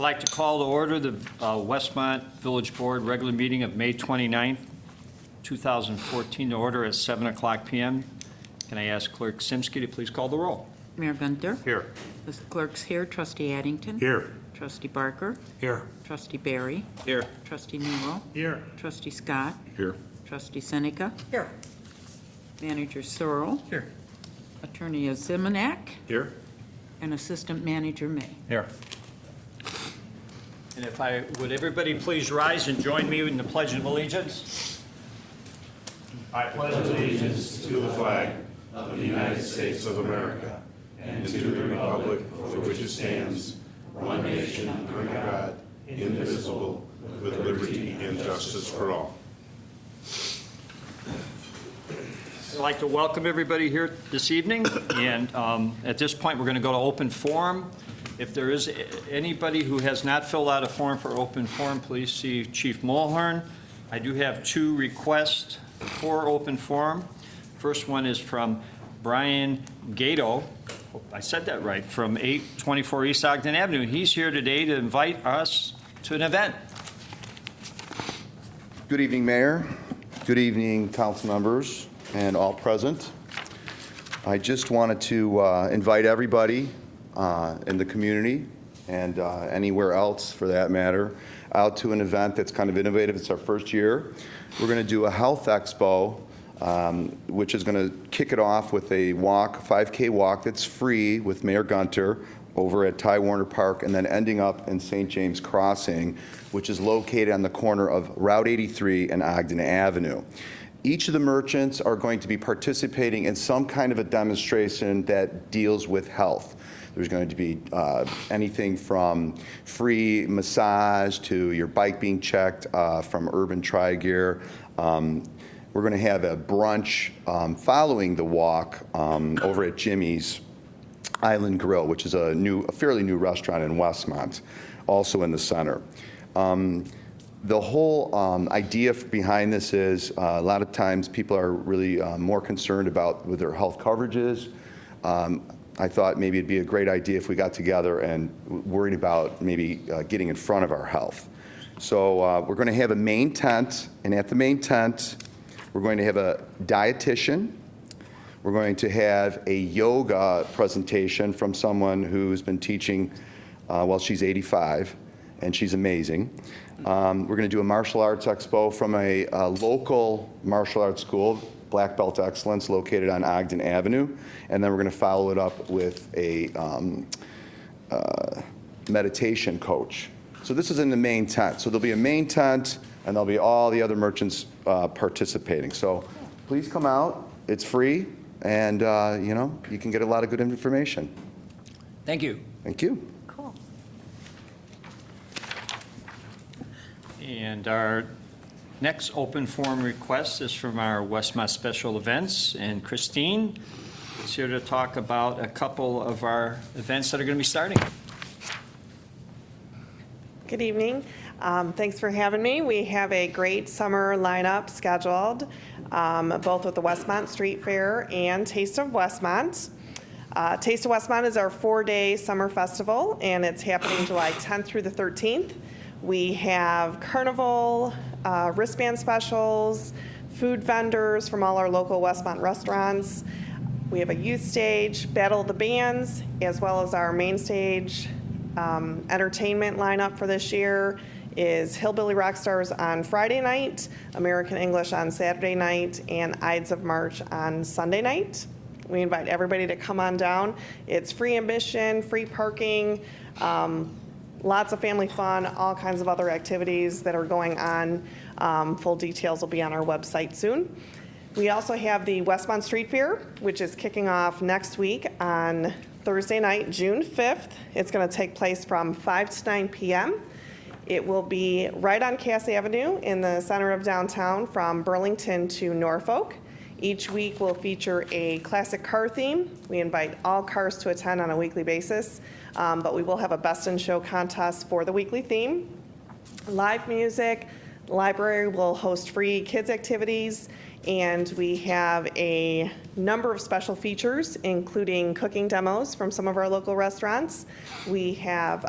I'd like to call to order the Westmont Village Board regular meeting of May 29th, 2014 to order at 7 o'clock p.m. Can I ask Clerk Simsky to please call the roll? Mayor Gunter? Here. The clerk's here. Trustee Addington? Here. Trustee Barker? Here. Trustee Barry? Here. Trustee Nero? Here. Trustee Scott? Here. Trustee Seneca? Here. Manager Searle? Here. Attorney Zimmernack? Here. And Assistant Manager May. Here. And if I, would everybody please rise and join me in the Pledge of Allegiance? I pledge allegiance to the flag of the United States of America and to the republic for which it stands, one nation under God, indivisible, with liberty and justice for all. I'd like to welcome everybody here this evening, and at this point, we're going to go to open forum. If there is anybody who has not filled out a form for open forum, please see Chief Mulhern. I do have two requests for open forum. First one is from Brian Gato, hope I said that right, from 824 East Ogden Avenue. He's here today to invite us to an event. Good evening, Mayor. Good evening, council members and all present. I just wanted to invite everybody in the community and anywhere else for that matter out to an event that's kind of innovative. It's our first year. We're going to do a health expo, which is going to kick it off with a walk, 5K walk that's free with Mayor Gunter over at Ty Warner Park, and then ending up in St. James Crossing, which is located on the corner of Route 83 and Ogden Avenue. Each of the merchants are going to be participating in some kind of a demonstration that deals with health. There's going to be anything from free massage to your bike being checked from Urban Tri-Gear. We're going to have a brunch following the walk over at Jimmy's Island Grill, which is a fairly new restaurant in Westmont, also in the center. The whole idea behind this is a lot of times people are really more concerned about with their health coverages. I thought maybe it'd be a great idea if we got together and worried about maybe getting in front of our health. So we're going to have a main tent, and at the main tent, we're going to have a dietitian. We're going to have a yoga presentation from someone who's been teaching, she's 85, and she's amazing. We're going to do a martial arts expo from a local martial arts school, Black Belt Excellence, located on Ogden Avenue. And then we're going to follow it up with a meditation coach. So this is in the main tent. So there'll be a main tent, and there'll be all the other merchants participating. So please come out. It's free, and you can get a lot of good information. Thank you. Thank you. Cool. And our next open forum request is from our Westmont Special Events, and Christine is here to talk about a couple of our events that are going to be starting. Good evening. Thanks for having me. We have a great summer lineup scheduled, both with the Westmont Street Fair and Taste of Westmont. Taste of Westmont is our 4-day summer festival, and it's happening July 10th through the 13th. We have carnival, wristband specials, food vendors from all our local Westmont restaurants. We have a youth stage, Battle of the Bands, as well as our main stage entertainment lineup for this year is Hillbilly Rockstars on Friday night, American English on Saturday night, and Ides of March on Sunday night. We invite everybody to come on down. It's free admission, free parking, lots of family fun, all kinds of other activities that are going on. Full details will be on our website soon. We also have the Westmont Street Fair, which is kicking off next week on Thursday night, June 5th. It's going to take place from 5 to 9 p.m. It will be right on Cass Avenue in the center of downtown from Burlington to Norfolk. Each week will feature a classic car theme. We invite all cars to attend on a weekly basis, but we will have a best in show contest for the weekly theme. Live music, the library will host free kids activities, and we have a number of special features, including cooking demos from some of our local restaurants. We have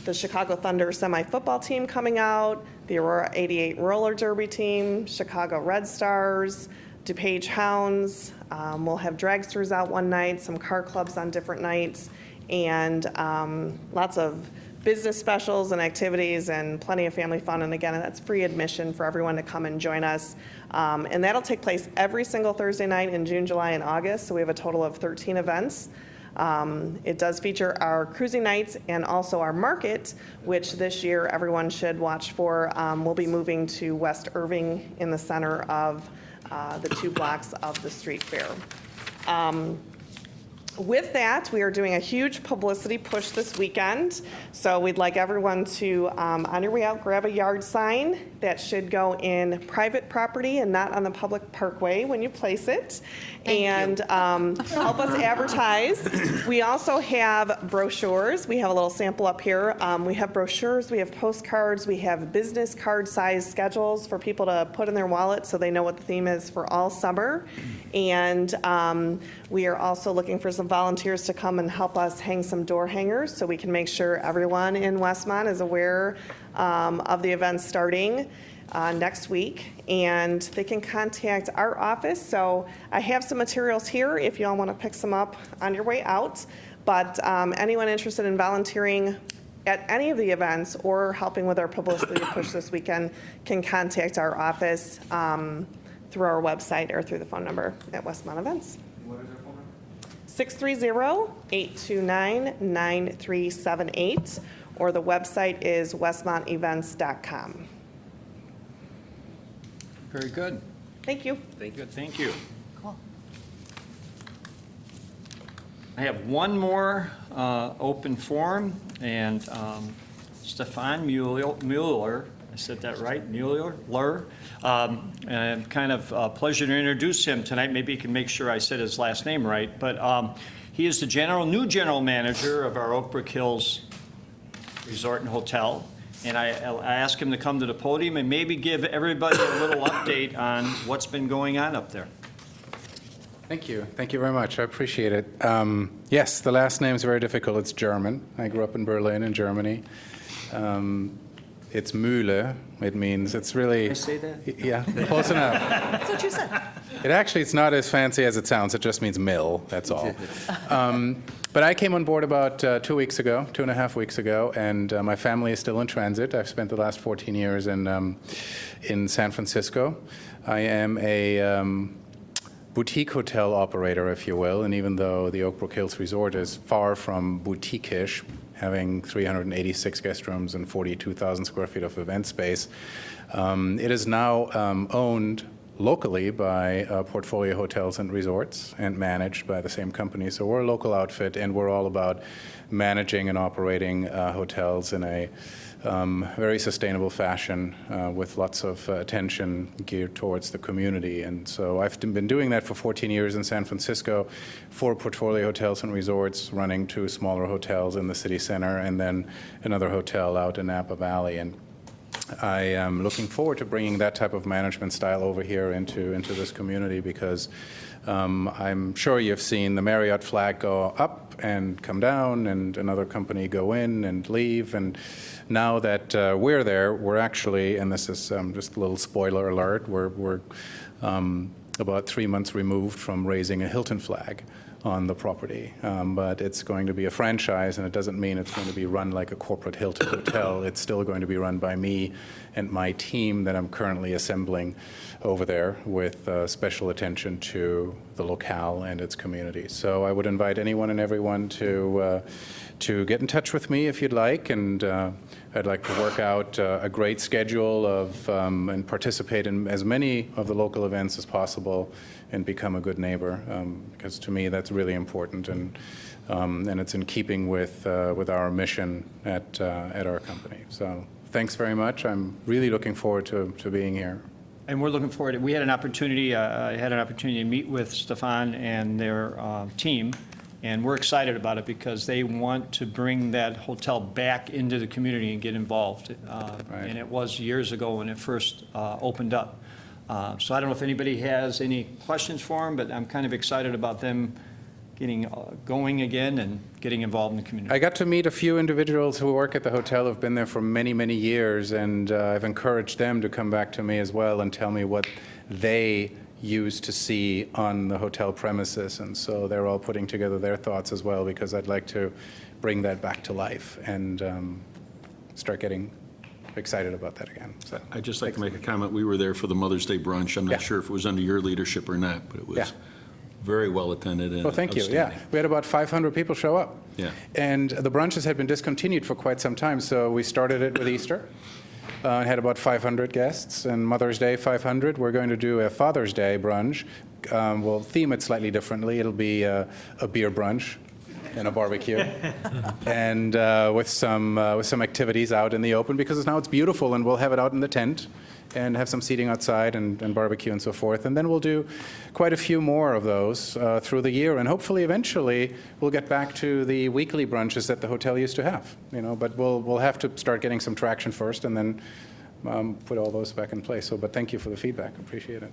the Chicago Thunder semi-football team coming out, the Aurora 88 roller derby team, Chicago Red Stars, DuPage Hounds. We'll have dragsters out one night, some car clubs on different nights, and lots of business specials and activities and plenty of family fun. And again, that's free admission for everyone to come and join us. And that'll take place every single Thursday night in June, July, and August. So we have a total of 13 events. It does feature our cruising nights and also our market, which this year everyone should watch for. We'll be moving to West Irving in the center of the 2 blocks of the street fair. With that, we are doing a huge publicity push this weekend. So we'd like everyone to, on your way out, grab a yard sign that should go in private property and not on the public parkway when you place it. And help us advertise. We also have brochures. We have a little sample up here. We have brochures, we have postcards, we have business card size schedules for people to put in their wallet so they know what the theme is for all summer. And we are also looking for some volunteers to come and help us hang some door hangers so we can make sure everyone in Westmont is aware of the event starting next week. And they can contact our office. So I have some materials here if you all want to pick some up on your way out. But anyone interested in volunteering at any of the events or helping with our publicity push this weekend can contact our office through our website or through the phone number at Westmont Events. What is our phone number? 630-829-9378, or the website is westmontevents.com. Very good. Thank you. Good, thank you. I have one more open forum, and Stefan Mueller, I said that right, Mueller, and kind of a pleasure to introduce him tonight. Maybe you can make sure I said his last name right, but he is the new general manager of our Oak Brook Hills Resort and Hotel. And I asked him to come to the podium and maybe give everybody a little update on what's been going on up there. Thank you. Thank you very much. I appreciate it. Yes, the last name is very difficult. It's German. I grew up in Berlin in Germany. It's Mühle. It means it's really... Can I say that? Yeah, close enough. That's what you said. It's not as fancy as it sounds. It just means mill, that's all. But I came on board about 2.5 weeks ago, and my family is still in transit. I've spent the last 14 years in San Francisco. I am a boutique hotel operator, if you will, and even though the Oak Brook Hills Resort is far from boutique-ish, having 386 guest rooms and 42,000 square feet of event space, it is now owned locally by Portfolio Hotels and Resorts and managed by the same company. So we're a local outfit, and we're all about managing and operating hotels in a very sustainable fashion with lots of attention geared towards the community. And so I've been doing that for 14 years in San Francisco for Portfolio Hotels and Resorts, running 2 smaller hotels in the city center and then another hotel out in Napa Valley. And I am looking forward to bringing that type of management style over here into this community, because I'm sure you've seen the Marriott flag go up and come down and another company go in and leave. And now that we're there, we're actually, and this is just a little spoiler alert, we're about 3 months removed from raising a Hilton flag on the property. But it's going to be a franchise, and it doesn't mean it's going to be run like a corporate Hilton hotel. It's still going to be run by me and my team that I'm currently assembling over there, with special attention to the locale and its community. So I would invite anyone and everyone to get in touch with me if you'd like, and I'd like to work out a great schedule of and participate in as many of the local events as possible and become a good neighbor, because to me that's really important, and it's in keeping with our mission at our company. So thanks very much. I'm really looking forward to being here. And we're looking forward to, I had an opportunity to meet with Stefan and their team, and we're excited about it because they want to bring that hotel back into the community and get involved. Right. And it was years ago when it first opened up. So I don't know if anybody has any questions for them, but I'm kind of excited about them going again and getting involved in the community. I got to meet a few individuals who work at the hotel, who've been there for many, many years, and I've encouraged them to come back to me as well and tell me what they used to see on the hotel premises. And so they're all putting together their thoughts as well, because I'd like to bring that back to life and start getting excited about that again. So I'd just like to make a comment. We were there for the Mother's Day brunch. I'm Yeah. not sure if it was under your leadership or not, but it Yeah. was very well attended and Well, thank you. Yeah, outstanding. we had about 500 people show up. Yeah. And the brunches had been discontinued for quite some time, so we started it with Easter. And had about 500 guests, and Mother's Day 500. We're going to do a Father's Day brunch. We'll theme it slightly differently. It'll be a beer brunch and a barbecue, and with some activities out in the open, because now it's beautiful, and we'll have it out in the tent and have some seating outside and barbecue and so forth. And then we'll do quite a few more of those through the year, and hopefully eventually we'll get back to the weekly brunches that the hotel used to have. But we'll have to start getting some traction first, and then put all those back in place. But thank you for the feedback. Appreciate it.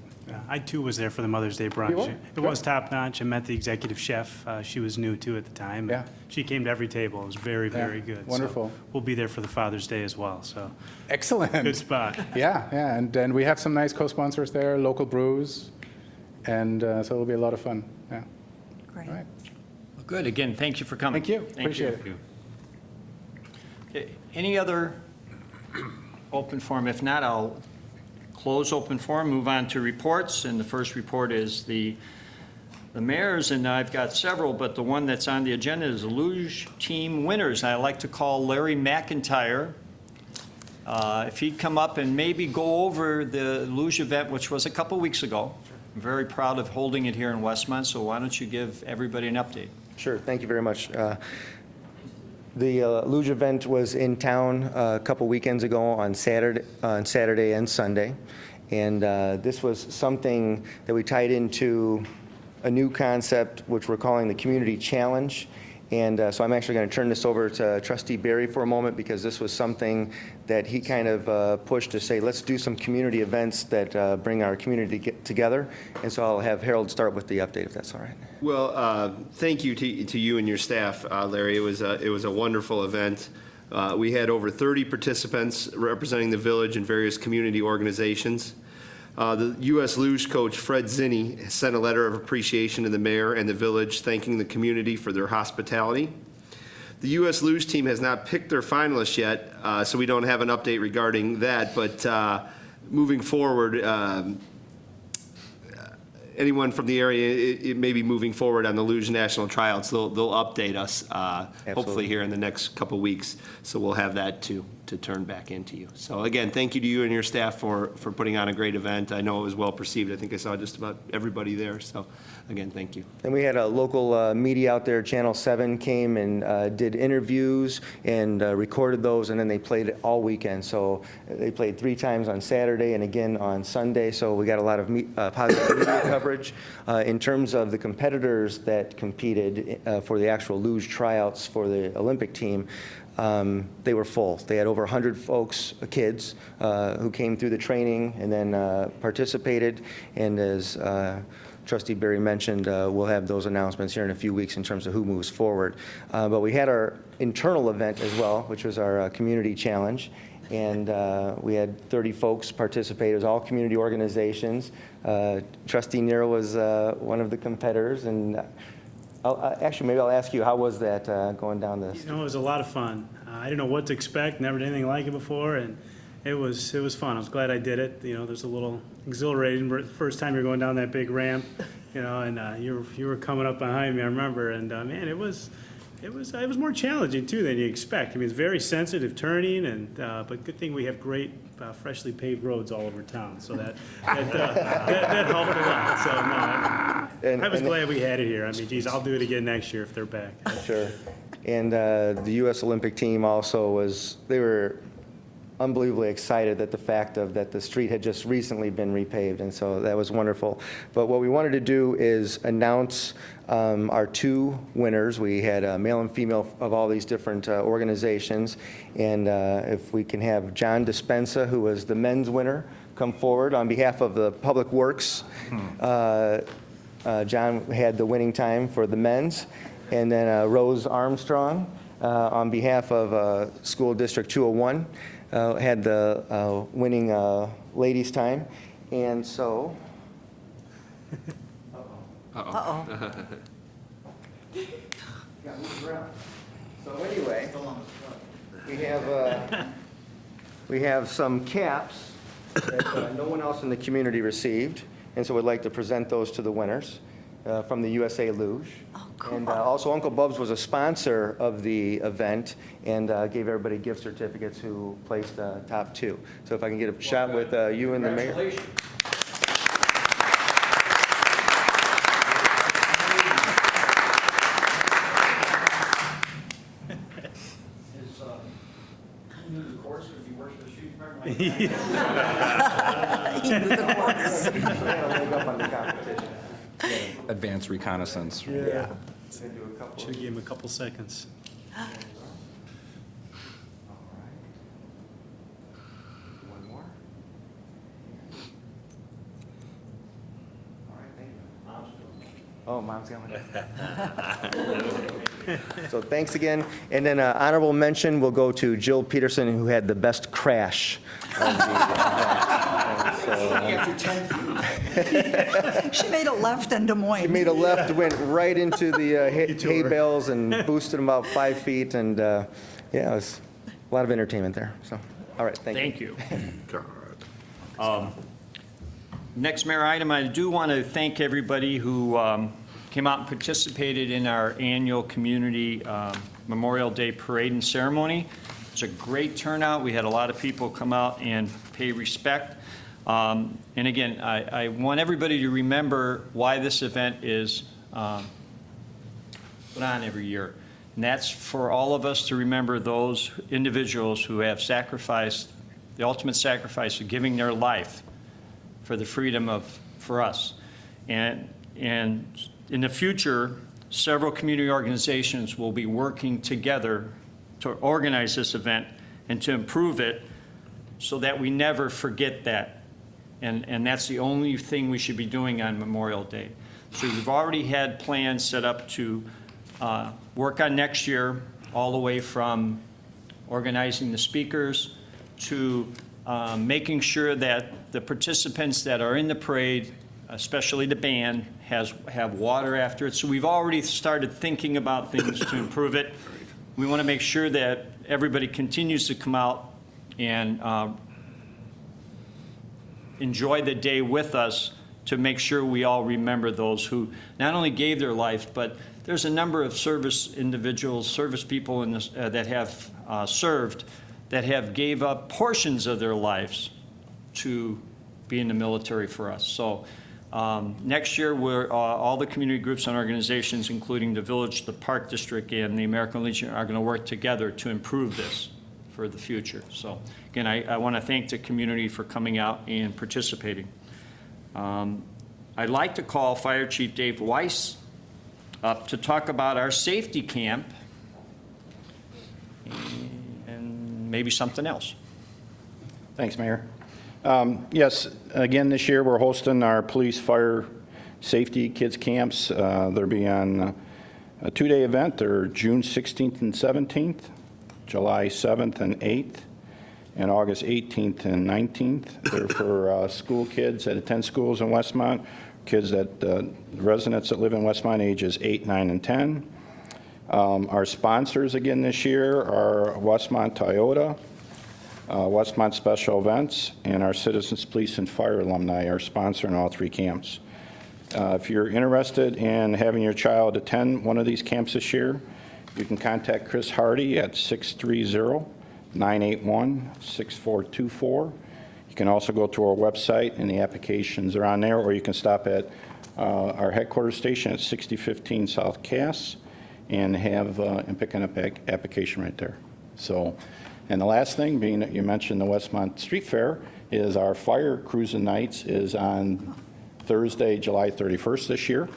I too was there for the Mother's Day brunch. You were? It was top notch. I met the executive chef. She was new too at the time. Yeah. She came to every table. It was very, very good. So Wonderful. we'll be there for the Father's Day as well. So Excellent. good spot. Yeah, and we have some nice co-sponsors there, local brews, and so it'll be a lot of fun. Yeah. Great. All right. Well, good. Again, thank you for coming. Thank you. Appreciate it. Okay, any other open forum? If not, I'll close open forum, move on to reports. And the first report is the mayor's, and I've got several, but the one that's on the agenda is the luge team winners. And I'd like to call Larry McIntyre. If he'd come up and maybe go over the luge event, which was a couple weeks ago. I'm very proud of holding it here in Westmont, so why don't you give everybody an update? Sure, thank you very much. The luge event was in town a couple weekends ago on Saturday and Sunday, and this was something that we tied into a new concept, which we're calling the Community Challenge. And so I'm actually going to turn this over to Trustee Barry for a moment, because this was something that he kind of pushed to say, let's do some community events that bring our community together. And so I'll have Harold start with the update, if that's all right. Well, thank you to you and your staff, Larry. It was a wonderful event. We had over 30 participants representing the village and various community organizations. The U.S. Luge coach, Fred Zinni, sent a letter of appreciation to the mayor and the village, thanking the community for their hospitality. The U.S. Luge team has not picked their finalists yet, so we don't have an update regarding that. But moving forward, anyone from the area, it may be moving forward on the Luge National Tryouts. They'll update us, hopefully here in the next couple weeks. So we'll have that to turn back into you. So again, thank you to you and your staff for putting on a great event. I know it was well perceived. I think I saw just about everybody there. So again, thank you. And we had a local media out there, Channel 7 came and did interviews and recorded those, and then they played it all weekend. So they played 3 times on Saturday and again on Sunday, so we got a lot of positive media coverage. In terms of the competitors that competed for the actual luge tryouts for the Olympic team, they were full. They had over 100 folks, kids, who came through the training and then participated, and as Trustee Barry mentioned, we'll have those announcements here in a few weeks in terms of who moves forward. But we had our internal event as well, which was our community challenge, and we had 30 folks participate. It was all community organizations. Trustee Nero was one of the competitors, and actually, maybe I'll ask you, how was that going down this? It was a lot of fun. I didn't know what to expect. Never did anything like it before, and it was fun. I was glad I did it. There's a little exhilarating. The first time you're going down that big ramp, and you were coming up behind me. I remember, and man, it was more challenging too than you expect. I mean, it's very sensitive turning, and but good thing we have great freshly paved roads all over town, so that helped a lot. So no, I was glad we had it here. I mean, geez, I'll do it again next year if they're back. Sure. And the U.S. Olympic team also they were unbelievably excited at the fact that the street had just recently been repaved, and so that was wonderful. But what we wanted to do is announce our 2 winners. We had male and female of all these different organizations, and if we can have John Dispenza, who was the men's winner, come forward on behalf of the Public Works John had the winning time for the men's. And then Rose Armstrong, on behalf of School District 201, had the winning ladies' time. And so, Uh-oh. got moved around. So anyway, we have some caps that no one else in the community received, and so we'd like to present those to the winners from the USA Luge. Oh, cool. And also Uncle Bub's was a sponsor of the event and gave everybody gift certificates who placed top two. So if I can get a shot with you and the mayor. Congratulations. Advanced reconnaissance. Yeah. Should have gave him a couple seconds. One more. All right, thank you. Oh, Mom's going. So thanks again. And then honorable mention will go to Jill Peterson, who had the best crash of the event. She made a left in Des Moines. She made a left, went right into the hay bales and boosted them about 5 feet. And yeah, it was a lot of entertainment there. So, all right, thank you. Thank you. Next mayor item, I do want to thank everybody who came out and participated in our annual community Memorial Day Parade and Ceremony. It's a great turnout. We had a lot of people come out and pay respect. And again, I want everybody to remember why this event is put on every year. And that's for all of us to remember those individuals who have sacrificed, the ultimate sacrifice of giving their life for the freedom for us. And in the future, several community organizations will be working together to organize this event and to improve it so that we never forget that. And that's the only thing we should be doing on Memorial Day. So we've already had plans set up to work on next year, all the way from organizing the speakers to making sure that the participants that are in the parade, especially the band, have water after it. So we've already started thinking about things to improve it. We want to make sure that everybody continues to come out and enjoy the day with us, to make sure we all remember those who not only gave their life, but there's a number of service individuals, service people in this, that have served, that have gave up portions of their lives to be in the military for us. So next year, all the community groups and organizations, including the Village, the Park District, and the American Legion, are going to work together to improve this for the future. So again, I want to thank the community for coming out and participating. I'd like to call Fire Chief Dave Weiss up to talk about our safety camp and maybe something else. Thanks, Mayor. Yes, again, this year we're hosting our police, fire, safety kids camps. They'll be on a two-day event. They're June 16th and 17th, July 7th and 8th, and August 18th and 19th. They're for school kids that attend schools in Westmont, kids that residents that live in Westmont ages 8, 9, and 10. Our sponsors again this year are Westmont Toyota, Westmont Special Events, and our Citizens Police and Fire alumni are sponsoring all three camps. If you're interested in having your child attend one of these camps this year, you can contact Chris Hardy at 630-981-6424. You can also go to our website, and the applications are on there, or you can stop at our headquarters station at 6015 South Cass and pick an application right there. So, and the last thing, being that you mentioned the Westmont Street Fair, is our fire cruising nights is on Thursday, July 31st this year.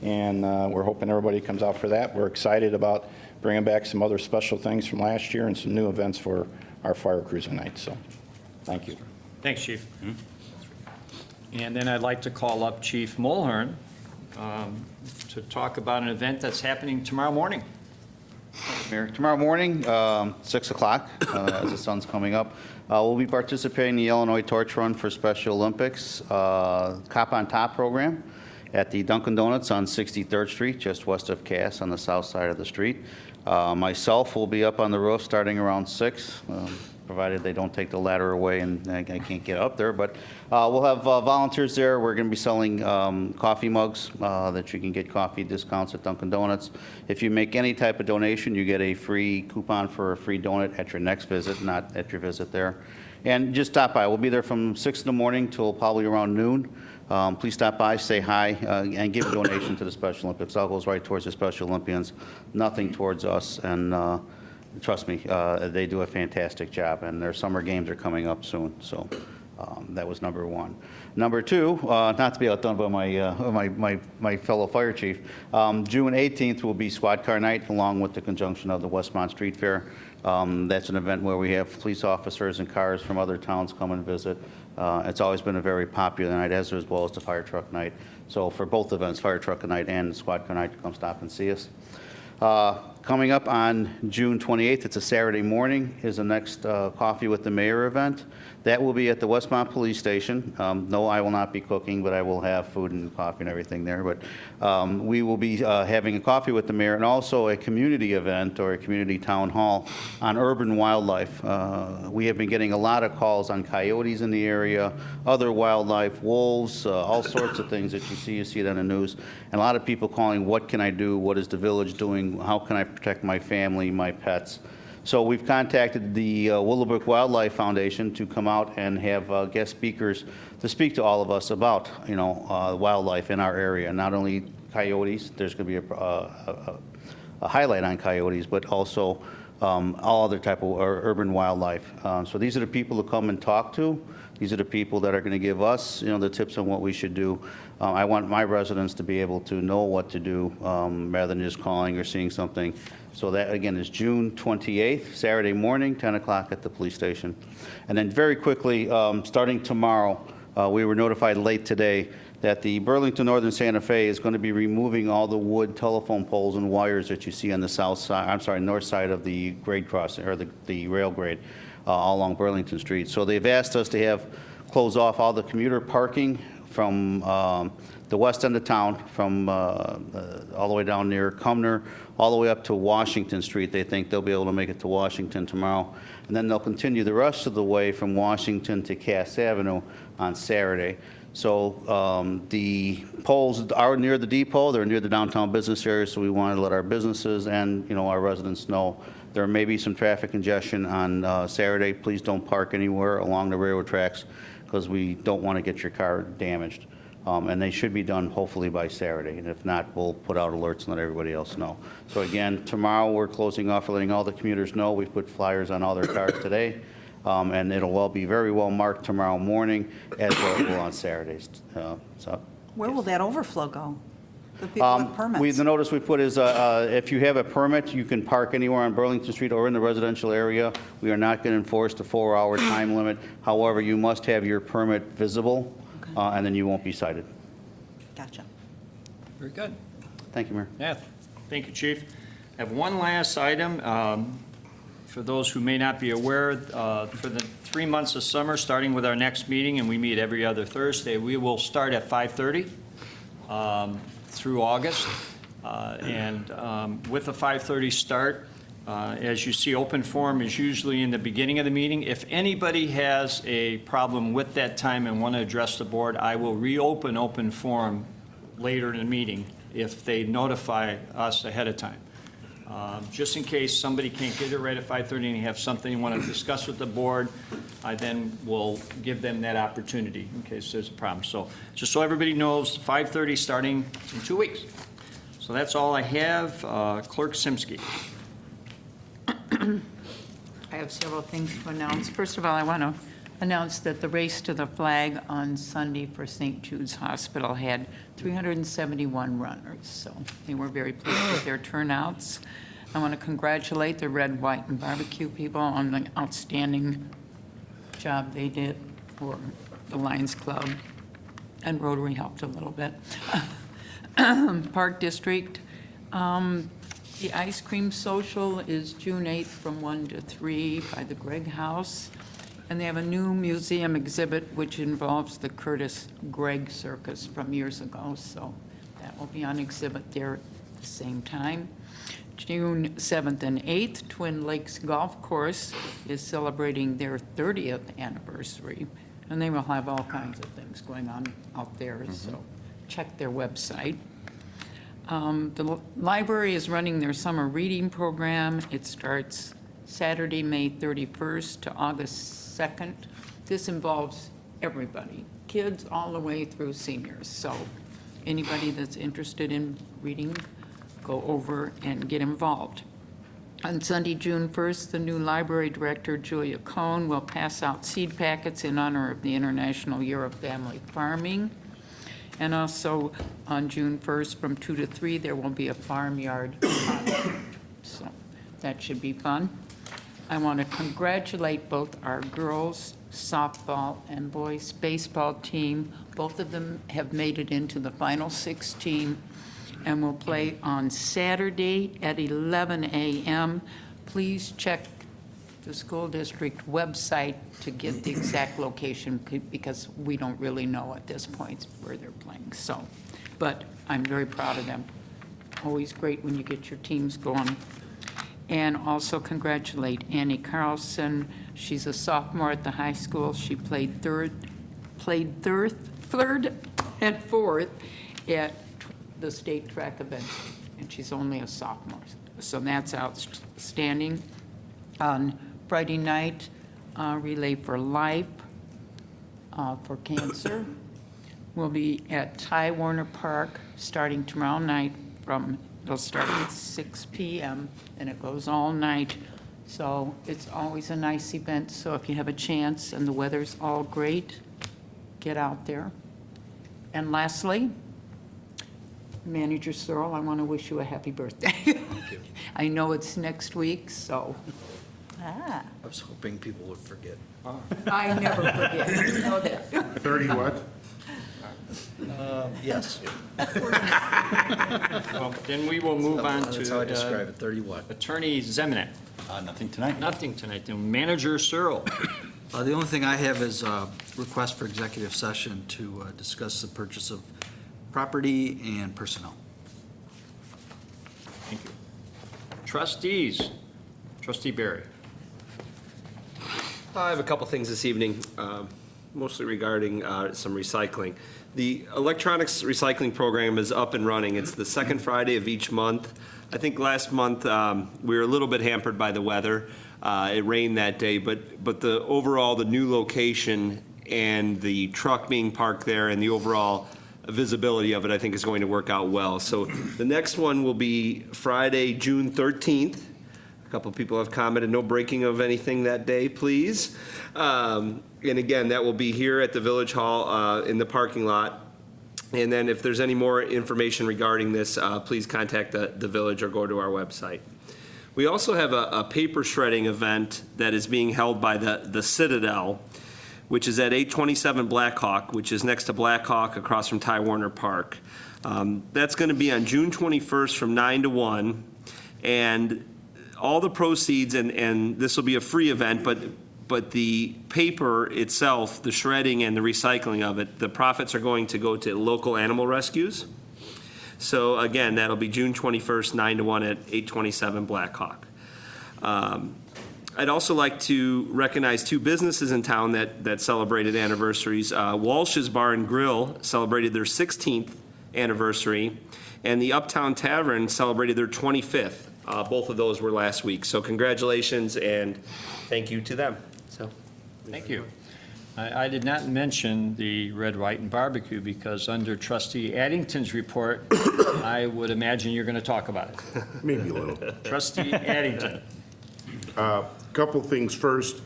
And we're hoping everybody comes out for that. We're excited about bringing back some other special things from last year and some new events for our fire cruising nights. So, thank you. Thanks, Chief. And then I'd like to call up Chief Mulhern to talk about an event that's happening tomorrow morning. Mayor, tomorrow morning, 6 o'clock, as the sun's coming up, we'll be participating in the Illinois Torch Run for Special Olympics Cop on Top program at the Dunkin' Donuts on 63rd Street, just west of Cass on the south side of the street. Myself will be up on the roof starting around 6, provided they don't take the ladder away and I can't get up there. But we'll have volunteers there. We're going to be selling coffee mugs that you can get coffee discounts at Dunkin' Donuts. If you make any type of donation, you get a free coupon for a free donut at your next visit, not at your visit there. And just stop by. We'll be there from 6 in the morning till probably around noon. Please stop by, say hi, and give a donation to the Special Olympics. All goes right towards the Special Olympians, nothing towards us. And trust me, they do a fantastic job, and their summer games are coming up soon. So that was number one. Number two, not to be outdone by my fellow fire chief, June 18th will be Squad Car Night, along with the conjunction of the Westmont Street Fair. That's an event where we have police officers and cars from other towns come and visit. It's always been a very popular night, as well as the fire truck night. So for both events, fire truck night and Squad Car Night, come stop and see us. Coming up on June 28th, it's a Saturday morning, is the next Coffee with the Mayor event. That will be at the Westmont Police Station. No, I will not be cooking, but I will have food and coffee and everything there. But we will be having a coffee with the mayor and also a community event or a community town hall on urban wildlife. We have been getting a lot of calls on coyotes in the area, other wildlife, wolves, all sorts of things that you see it on the news. And a lot of people calling, what can I do? What is the village doing? How can I protect my family, my pets? So we've contacted the Willowbrook Wildlife Foundation to come out and have guest speakers to speak to all of us about, wildlife in our area. Not only coyotes, there's going to be a highlight on coyotes, but also all other type of urban wildlife. So these are the people to come and talk to. These are the people that are going to give us, the tips on what we should do. I want my residents to be able to know what to do rather than just calling or seeing something. So that, again, is June 28th, Saturday morning, 10 o'clock at the police station. And then very quickly, starting tomorrow, we were notified late today that the Burlington Northern Santa Fe is going to be removing all the wood telephone poles and wires that you see on the north side of the grade crossing, or the rail grade, all along Burlington Street. So they've asked us to close off all the commuter parking from the west end of town, from all the way down near Cumner, all the way up to Washington Street. They think they'll be able to make it to Washington tomorrow. And then they'll continue the rest of the way from Washington to Cass Avenue on Saturday. So the poles are near the depot. They're near the downtown business area, so we wanted to let our businesses and our residents know there may be some traffic congestion on Saturday. Please don't park anywhere along the railroad tracks because we don't want to get your car damaged. And they should be done hopefully by Saturday. And if not, we'll put out alerts and let everybody else know. So again, tomorrow we're closing off, letting all the commuters know. We've put flyers on all their cars today. And it'll be very well marked tomorrow morning, as well as on Saturdays. Where will that overflow go? The people with permits? The notice we put is if you have a permit, you can park anywhere on Burlington Street or in the residential area. We are not going to enforce the 4-hour time limit. However, you must have your permit visible, and then you won't be cited. Gotcha. Very good. Thank you, Mayor. Yeah, thank you, Chief. I have one last item. For those who may not be aware, for the 3 months of summer, starting with our next meeting, and we meet every other Thursday, we will start at 5:30 through August. And with a 5:30 start, as you see, open forum is usually in the beginning of the meeting. If anybody has a problem with that time and want to address the board, I will reopen open forum later in the meeting if they notify us ahead of time. Just in case somebody can't get it right at 5:30 and you have something you want to discuss with the board, I then will give them that opportunity in case there's a problem. So just so everybody knows, 5:30 starting in 2 weeks. So that's all I have. Clerk Simsky. I have several things to announce. First of all, I want to announce that the Race to the Flag on Sunday for St. Jude's Hospital had 371 runners, so they were very pleased with their turnouts. I want to congratulate the Red, White, and Barbecue people on the outstanding job they did for the Lions Club, and Rotary helped a little bit. Park District. The ice cream social is June 8th from 1 to 3 by the Gregg House. And they have a new museum exhibit which involves the Curtis Gregg Circus from years ago. So that will be on exhibit there at the same time. June 7th and 8th, Twin Lakes Golf Course is celebrating their 30th anniversary. And they will have all kinds of things going on out there, so check their website. The library is running their summer reading program. It starts Saturday, May 31st to August 2nd. This involves everybody, kids all the way through seniors. So anybody that's interested in reading, go over and get involved. On Sunday, June 1st, the new library director, Julia Cohn, will pass out seed packets in honor of the International Year of Family Farming. And also on June 1st, from 2 to 3, there will be a farmyard concert. So that should be fun. I want to congratulate both our girls softball and boys baseball team. Both of them have made it into the final 16 and will play on Saturday at 11 a.m. Please check the school district website to get the exact location because we don't really know at this point where they're playing. So, but I'm very proud of them. Always great when you get your teams going. And also congratulate Annie Carlson. She's a sophomore at the high school. She played third and fourth at the state track event, and she's only a sophomore. So that's outstanding. On Friday night, Relay for Life for Cancer will be at Ty Warner Park starting tomorrow night it'll start at 6 p.m. and it goes all night. So it's always a nice event. So if you have a chance and the weather's all great, get out there. And lastly, Manager Searle, I want to wish you a happy birthday. Thank you. I know it's next week, so. I was hoping people would forget. I never forget. You know that. 30 what? Yes. Well, then we will move on to. That's how I describe it, 30 what? Attorney Zemanek. Nothing tonight. Nothing tonight. Then Manager Searle. The only thing I have is a request for executive session to discuss the purchase of property and personnel. Thank you. Trustees. Trustee Barry. I have a couple things this evening, mostly regarding some recycling. The electronics recycling program is up and running. It's the second Friday of each month. I think last month we were a little bit hampered by the weather. It rained that day, but the overall, the new location and the truck being parked there and the overall visibility of it, I think, is going to work out well. So the next one will be Friday, June 13th. A couple of people have commented, no breaking of anything that day, please. And again, that will be here at the Village Hall in the parking lot. And then if there's any more information regarding this, please contact the village or go to our website. We also have a paper shredding event that is being held by the Citadel, which is at 827 Blackhawk, which is next to Blackhawk across from Ty Warner Park. That's going to be on June 21st from 9 to 1. And all the proceeds, and this will be a free event, but the paper itself, the shredding and the recycling of it, the profits are going to go to local animal rescues. So again, that'll be June 21st, 9 to 1 at 827 Blackhawk. I'd also like to recognize two businesses in town that celebrated anniversaries. Walsh's Bar and Grill celebrated their 16th anniversary, and the Uptown Tavern celebrated their 25th. Both of those were last week. So congratulations and thank you to them. So, Thank you. I did not mention the Red, White, and Barbecue because under Trustee Addington's report, I would imagine you're going to talk about it. Maybe a little. Trustee Addington. Couple things first.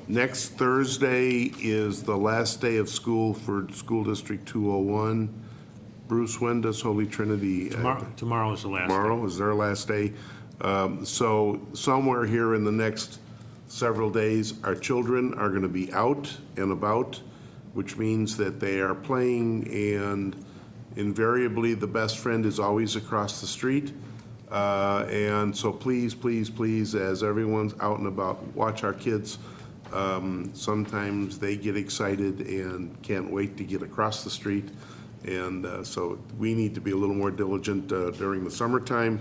Next Thursday is the last day of school for School District 201. Bruce, when does Holy Trinity? Tomorrow is the last day. Tomorrow is their last day. So somewhere here in the next several days, our children are going to be out and about, which means that they are playing and invariably, the best friend is always across the street. And so please, please, please, as everyone's out and about, watch our kids. Sometimes they get excited and can't wait to get across the street. And so we need to be a little more diligent during the summertime.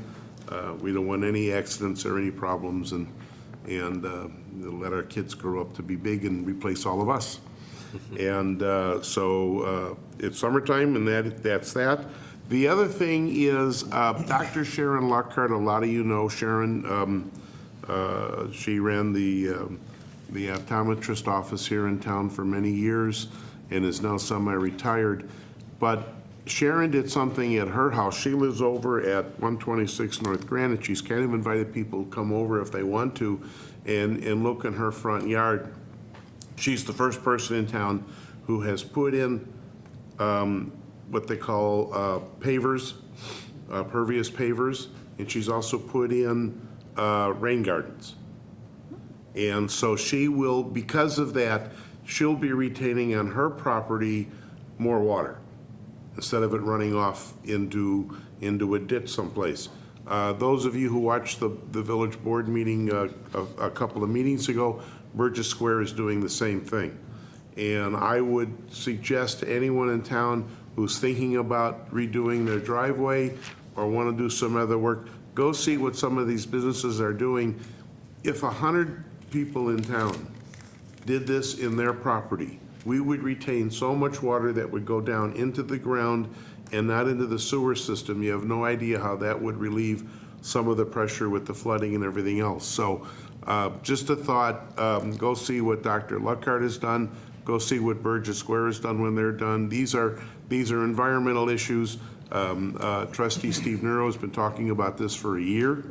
We don't want any accidents or any problems, and let our kids grow up to be big and replace all of us. And so it's summertime, and that's that. The other thing is Dr. Sharon Lockhart. A lot of you know Sharon. She ran the optometrist office here in town for many years and is now semi-retired. But Sharon did something at her house. She lives over at 126 North Grand, and she's kind of invited people to come over if they want to and look in her front yard. She's the first person in town who has put in what they call pavers, pervious pavers, and she's also put in rain gardens. And so she will, because of that, she'll be retaining on her property more water instead of it running off into a ditch someplace. Those of you who watched the village board meeting a couple of meetings ago, Burgess Square is doing the same thing. And I would suggest to anyone in town who's thinking about redoing their driveway or want to do some other work, go see what some of these businesses are doing. If 100 people in town did this in their property, we would retain so much water that would go down into the ground and not into the sewer system. You have no idea how that would relieve some of the pressure with the flooding and everything else. So just a thought, go see what Dr. Lockhart has done. Go see what Burgess Square has done when they're done. These are environmental issues. Trustee Steve Nero has been talking about this for a year,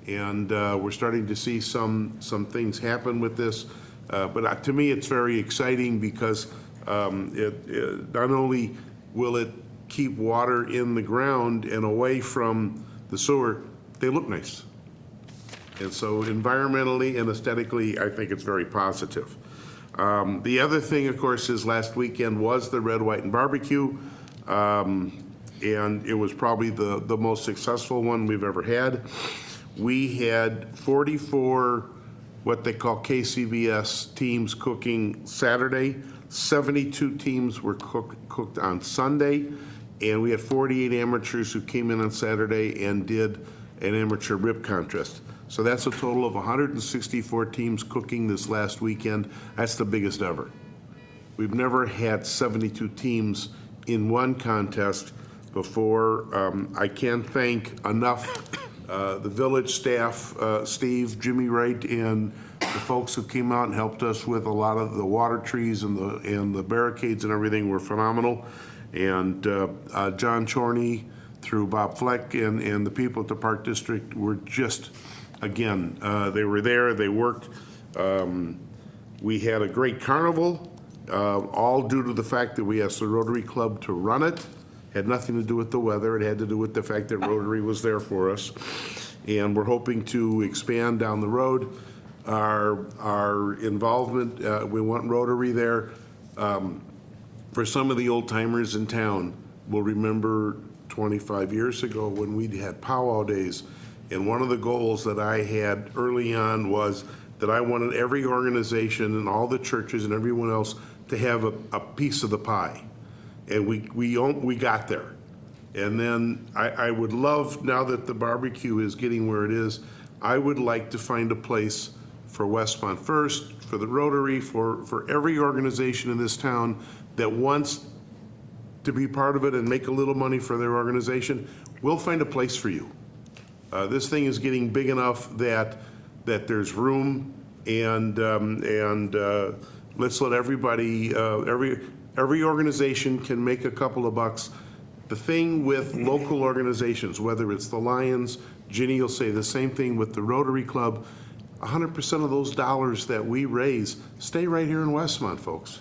and we're starting to see some things happen with this. But to me, it's very exciting because it not only will it keep water in the ground and away from the sewer, they look nice. And so environmentally and aesthetically, I think it's very positive. The other thing, of course, is last weekend was the Red, White, and Barbecue. And it was probably the most successful one we've ever had. We had 44 what they call KCBS teams cooking Saturday. 72 teams were cooked on Sunday. And we had 48 amateurs who came in on Saturday and did an amateur rib contest. So that's a total of 164 teams cooking this last weekend. That's the biggest ever. We've never had 72 teams in one contest before. I can't thank enough the village staff, Steve, Jimmy Wright, and the folks who came out and helped us with a lot of the water trees and the barricades and everything were phenomenal. And John Chorney, through Bob Fleck and the people at the Park District were just, again, they were there, they worked. We had a great carnival, all due to the fact that we asked the Rotary Club to run it. Had nothing to do with the weather. It had to do with the fact that Rotary was there for us. And we're hoping to expand down the road our involvement. We want Rotary there. For some of the old timers in town, will remember 25 years ago when we had powwow days. And one of the goals that I had early on was that I wanted every organization and all the churches and everyone else to have a piece of the pie. And we got there. And then I would love, now that the barbecue is getting where it is, I would like to find a place for Westmont First, for the Rotary, for every organization in this town that wants to be part of it and make a little money for their organization. We'll find a place for you. This thing is getting big enough that there's room, and let's let everybody, every organization can make a couple of bucks. The thing with local organizations, whether it's the Lions, Ginny will say the same thing with the Rotary Club, 100% of those dollars that we raise stay right here in Westmont, folks.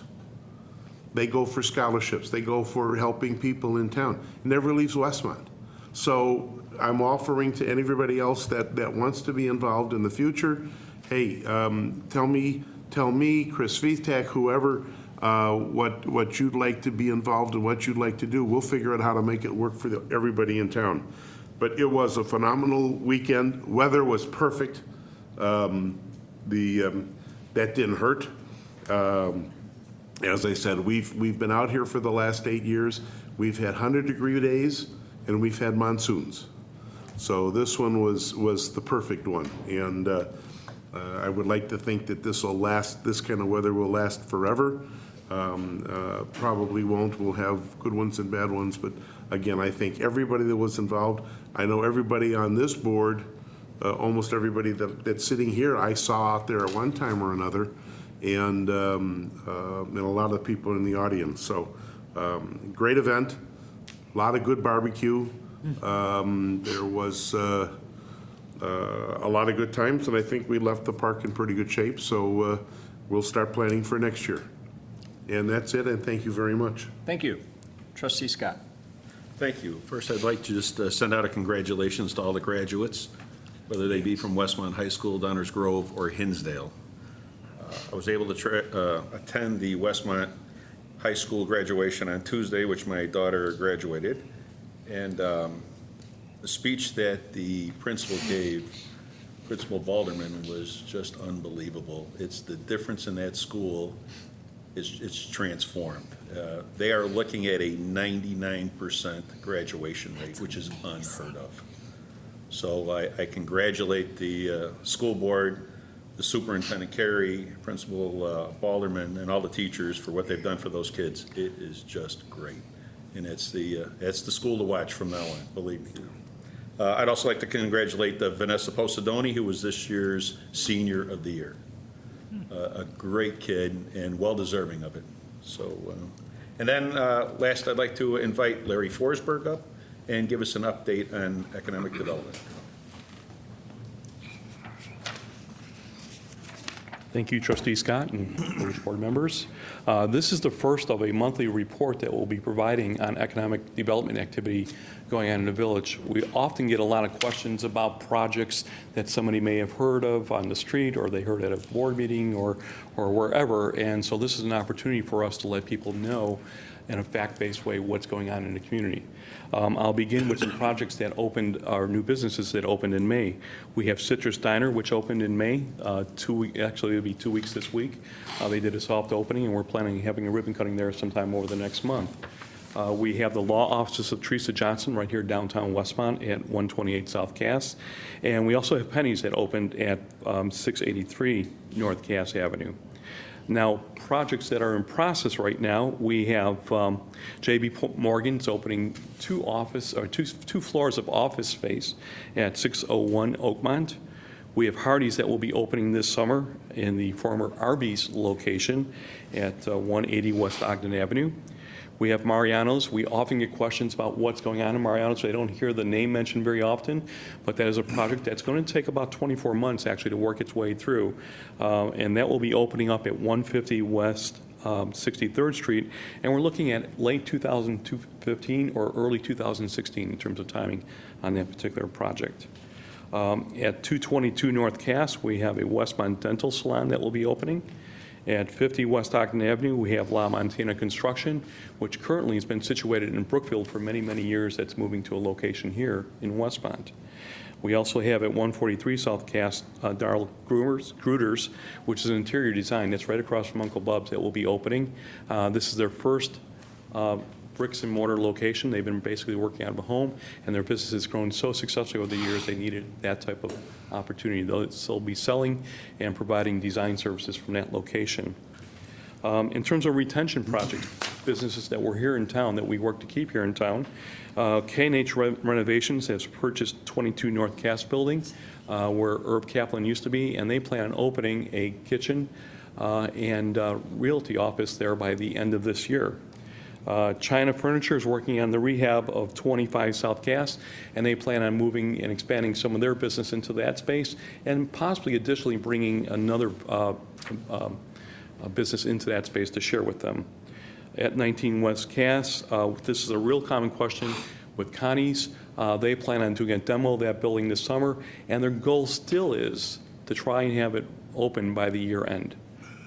They go for scholarships. They go for helping people in town. It never leaves Westmont. So I'm offering to everybody else that wants to be involved in the future, hey, tell me, Chris Viethak, whoever, what you'd like to be involved in, what you'd like to do. We'll figure out how to make it work for everybody in town. But it was a phenomenal weekend. Weather was perfect. That didn't hurt. As I said, we've been out here for the last 8 years. We've had 100-degree days, and we've had monsoons. So this one was the perfect one. And I would like to think that this kind of weather will last forever. Probably won't. We'll have good ones and bad ones. But again, I think everybody that was involved, I know everybody on this board, almost everybody that's sitting here, I saw out there at one time or another, and a lot of people in the audience. So great event, a lot of good barbecue. There was a lot of good times, and I think we left the park in pretty good shape. So we'll start planning for next year. And that's it, and thank you very much. Thank you. Trustee Scott. Thank you. First, I'd like to just send out a congratulations to all the graduates, whether they be from Westmont High School, Downers Grove, or Hinsdale. I was able to attend the Westmont High School graduation on Tuesday, which my daughter graduated. And the speech that the principal gave, Principal Balderman, was just unbelievable. It's the difference in that school. It's transformed. They are looking at a 99% graduation rate, which is unheard of. So I congratulate the school board, the superintendent Carey, Principal Balderman, and all the teachers for what they've done for those kids. It is just great. And it's the school to watch from now on, believe me. I'd also like to congratulate Vanessa Posidoni, who was this year's Senior of the Year. A great kid and well-deserving of it. So, and then last, I'd like to invite Larry Forsberg up and give us an update on economic development. Thank you, Trustee Scott and board members. This is the first of a monthly report that we'll be providing on economic development activity going on in the village. We often get a lot of questions about projects that somebody may have heard of on the street, or they heard at a board meeting, or wherever. And so this is an opportunity for us to let people know in a fact-based way what's going on in the community. I'll begin with some projects that opened, our new businesses that opened in May. We have Citrus Diner, which opened in May. Actually, it'll be 2 weeks this week. They did a soft opening, and we're planning on having a ribbon cutting there sometime over the next month. We have the law offices of Teresa Johnson right here downtown Westmont at 128 South Cass. And we also have Penny's that opened at 683 North Cass Avenue. Now, projects that are in process right now, we have J.B. Morgan's opening two floors of office space at 601 Oakmont. We have Hardee's that will be opening this summer in the former Arby's location at 180 West Ogden Avenue. We have Mariano's. We often get questions about what's going on in Mariano's. They don't hear the name mentioned very often, but that is a project that's going to take about 24 months actually to work its way through. And that will be opening up at 150 West 63rd Street. And we're looking at late 2015 or early 2016 in terms of timing on that particular project. At 222 North Cass, we have a Westmont Dental Salon that will be opening. At 50 West Ogden Avenue, we have La Montana Construction, which currently has been situated in Brookfield for many, many years. That's moving to a location here in Westmont. We also have at 143 South Cass, Darl Gruters, which is an interior design that's right across from Uncle Bub's that will be opening. This is their first bricks and mortar location. They've been basically working out of a home, and their business has grown so successfully over the years they needed that type of opportunity. They'll be selling and providing design services from that location. In terms of retention projects, businesses that were here in town that we work to keep here in town, K&H Renovations has purchased 22 North Cass Building, where Herb Kaplan used to be, and they plan on opening a kitchen and realty office there by the end of this year. China Furniture is working on the rehab of 25 South Cass, and they plan on moving and expanding some of their business into that space, and possibly additionally bringing another business into that space to share with them. At 19 West Cass, this is a real common question with Connie's. They plan on doing a demo of that building this summer, and their goal still is to try and have it open by the year end.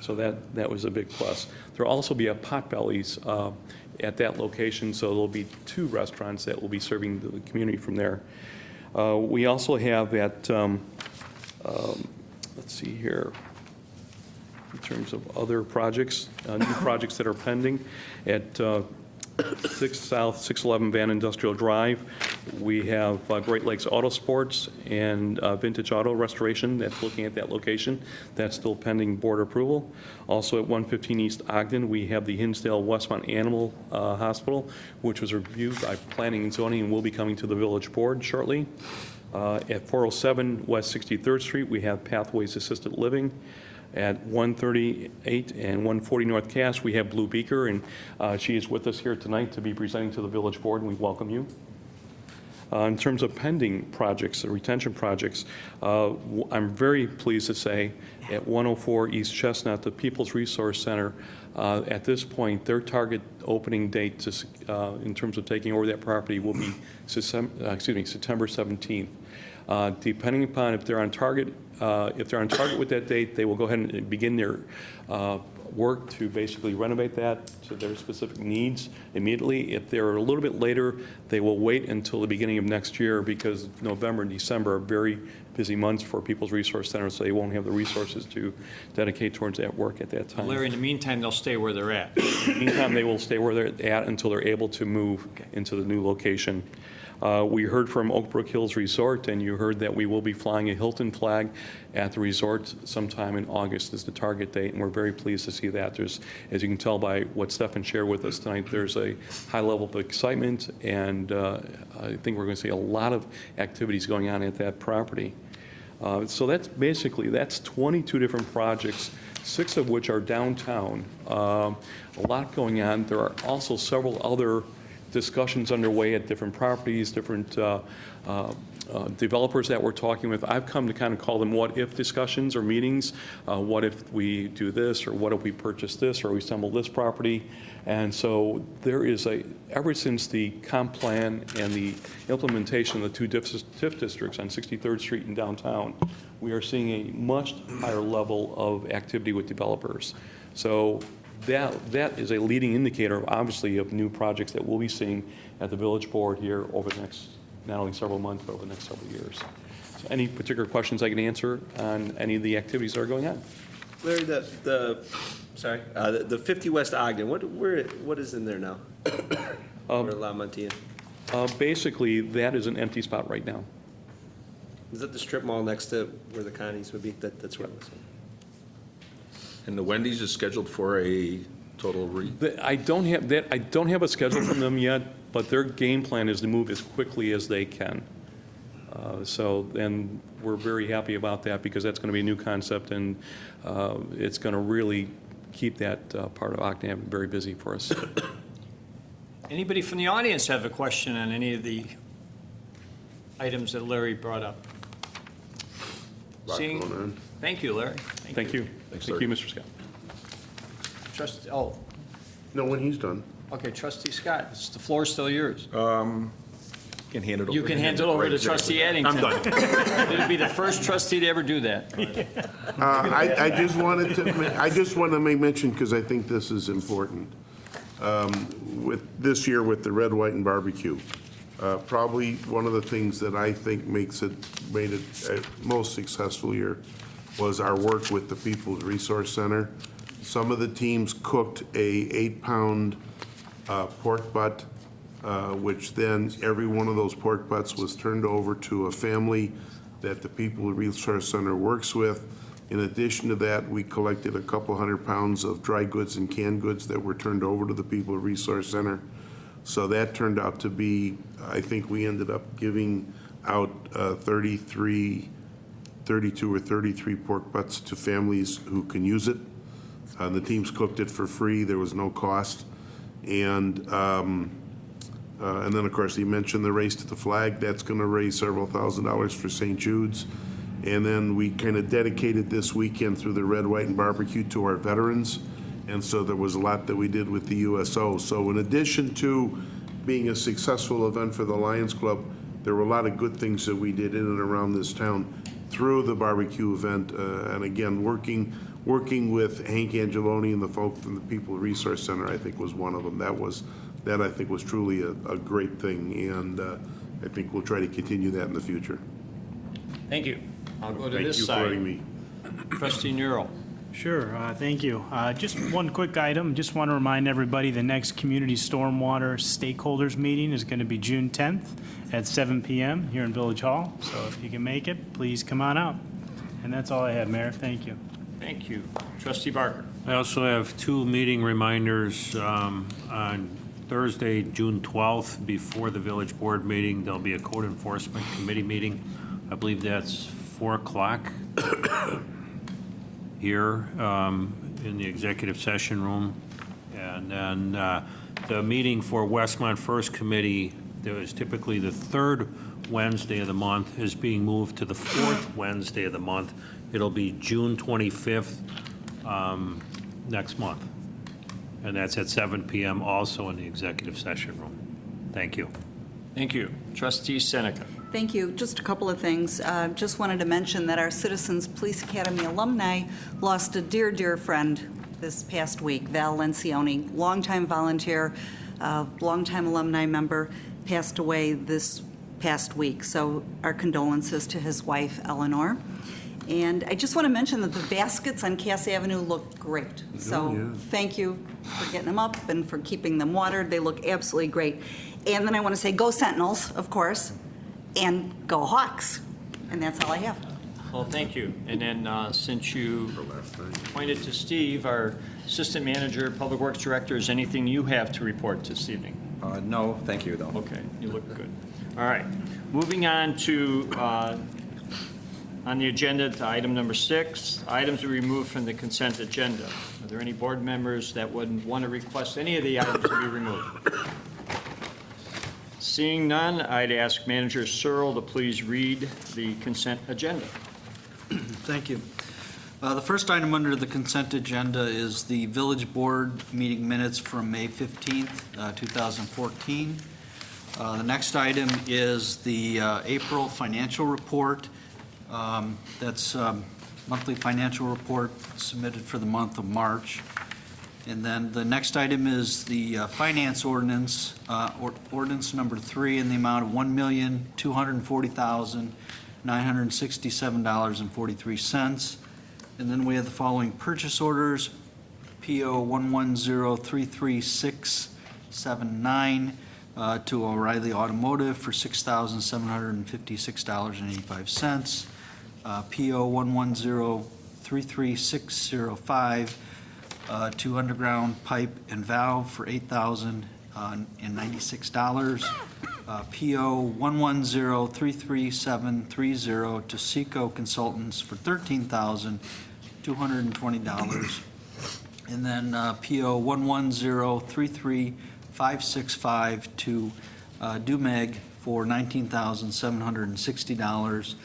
So that was a big plus. There'll also be a Potbelly's at that location, so there'll be 2 restaurants that will be serving the community from there. We also have at, let's see here, in terms of other projects, new projects that are pending, at 6 South 611 Van Industrial Drive, we have Great Lakes Auto Sports and Vintage Auto Restoration that's looking at that location. That's still pending board approval. Also at 115 East Ogden, we have the Hinsdale Westmont Animal Hospital, which was reviewed by Planning and Zoning and will be coming to the village board shortly. At 407 West 63rd Street, we have Pathways Assisted Living. At 138 and 140 North Cass, we have Blue Beaker, and she is with us here tonight to be presenting to the village board, and we welcome you. In terms of pending projects, the retention projects, I'm very pleased to say at 104 East Chestnut, the People's Resource Center, at this point, their target opening date to, in terms of taking over that property will be September 17th. Depending upon if they're on target with that date, they will go ahead and begin their work to basically renovate that to their specific needs immediately. If they're a little bit later, they will wait until the beginning of next year because November and December are very busy months for People's Resource Center, so they won't have the resources to dedicate towards that work at that time. Larry, in the meantime, they'll stay where they're at. In the meantime, they will stay where they're at until they're able to move into the new location. We heard from Oak Brook Hills Resort, and you heard that we will be flying a Hilton flag at the resort sometime in August is the target date, and we're very pleased to see that. There's, as you can tell by what Stefan shared with us tonight, there's a high level of excitement, and I think we're going to see a lot of activities going on at that property. So that's 22 different projects, 6 of which are downtown. A lot going on. There are also several other discussions underway at different properties, different developers that we're talking with. I've come to kind of call them what-if discussions or meetings. What if we do this, or what if we purchase this, or we assemble this property? And so there is ever since the comp plan and the implementation of the 2 TIF districts on 63rd Street and downtown, we are seeing a much higher level of activity with developers. So that is a leading indicator, obviously, of new projects that we'll be seeing at the village board here over the next, not only several months, but over the next several years. So any particular questions I can answer on any of the activities that are going on? Larry, the 50 West Ogden, what is in there now? Or La Montilla? Basically, that is an empty spot right now. Is that the strip mall next to where the Connies would be? That's where it was. And the Wendy's is scheduled for a total I don't have a schedule from them yet, but their game plan is to move as quickly as they can. And we're very happy about that because that's going to be a new concept, and it's going to really keep that part of Ogden very busy for us. Anybody from the audience have a question on any of the items that Larry brought up? Going on. Thank you, Larry. Thank you. Thank you, Mr. Scott. No, when he's done. Okay, Trustee Scott, the floor is still yours. Can hand it over. You can hand it over to Trustee Addington. I'm done. It'll be the first trustee to ever do that. I just want to make mention, because I think this is important. With this year with the red, white, and barbecue, probably one of the things that I think made it a most successful year was our work with the People's Resource Center. Some of the teams cooked a 8-pound pork butt, which then every one of those pork butts was turned over to a family that the People's Resource Center works with. In addition to that, we collected a couple 100 pounds of dry goods and canned goods that were turned over to the People's Resource Center. So that turned out to be, I think we ended up giving out 32 or 33 pork butts to families who can use it. The teams cooked it for free. There was no cost. And then, of course, you mentioned the race to the flag. That's going to raise several $1,000s for St. Jude's. And then we kind of dedicated this weekend through the red, white, and barbecue to our veterans. And so there was a lot that we did with the USO. So in addition to being a successful event for the Lions Club, there were a lot of good things that we did in and around this town through the barbecue event. And again, working working with Hank Angeloni and the folks from the People Resource Center, I think was one of them. That I think was truly a great thing, and I think we'll try to continue that in the future. Thank you. I'll go to Thank this you for side. letting me. Trustee Nero. Sure, thank you. Just one quick item, just want to remind everybody, the next Community Stormwater Stakeholders Meeting is going to be June 10th at 7 PM here in Village Hall. So if you can make it, please come on out. And that's all I have, Mayor. Thank you. Thank you. Trustee Barker. I also have 2 meeting reminders. On Thursday, June 12th, before the village board meeting, there'll be a code enforcement committee meeting. I believe that's 4 o'clock here in the executive session room. And then the meeting for Westmont First Committee, that was typically the 3rd Wednesday of the month, is being moved to the 4th Wednesday of the month. It'll be June 25th next month. And that's at 7 PM also in the executive session room. Thank you. Thank you. Trustee Seneca. Thank you. Just a couple of things. Just wanted to mention that our Citizens Police Academy alumni lost a dear, dear friend this past week, Val Lencioni, longtime volunteer, longtime alumni member, passed away this past week. So our condolences to his wife, Eleanor. And I just want to mention that the baskets on Cass Avenue look great. So thank you for getting them up and for keeping them watered. They look absolutely great. And then I want to say, go Sentinels, of course, and go Hawks. And that's all I have. Well, thank you. And then since you pointed to Steve, our Assistant Manager, Public Works Director, is anything you have to report this evening? No, thank you, though. Okay, you look good. All right. Moving on to, on the agenda to item number 6, items are removed from the consent agenda. Are there any board members that would want to request any of the items to be removed? Seeing none, I'd ask Manager Searle to please read the consent agenda. Thank you. The first item under the consent agenda is the village board meeting minutes from May 15th, 2014. The next item is the April financial report. That's monthly financial report submitted for the month of March. And then the next item is the finance ordinance, ordinance number 3 in the amount of $1,240,967.43. And then we have the following purchase orders: PO 11033679 to O'Reilly Automotive for $6,756.85. PO 11033605 to Underground Pipe and Valve for $8,096. PO 11033730 to Seco Consultants for $13,220. And then PO 11033565 to Dumeg for $19,760.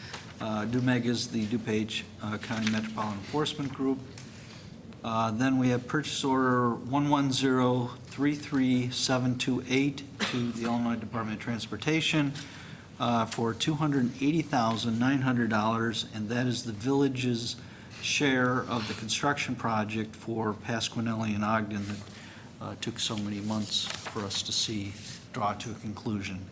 Dumeg is the DuPage County Metropolitan Enforcement Group. Then we have purchase order 11033728 to the Illinois Department of Transportation for $280,900, and that is the village's share of the construction project for Pasquinelli and Ogden that took so many months for us to see draw to a conclusion.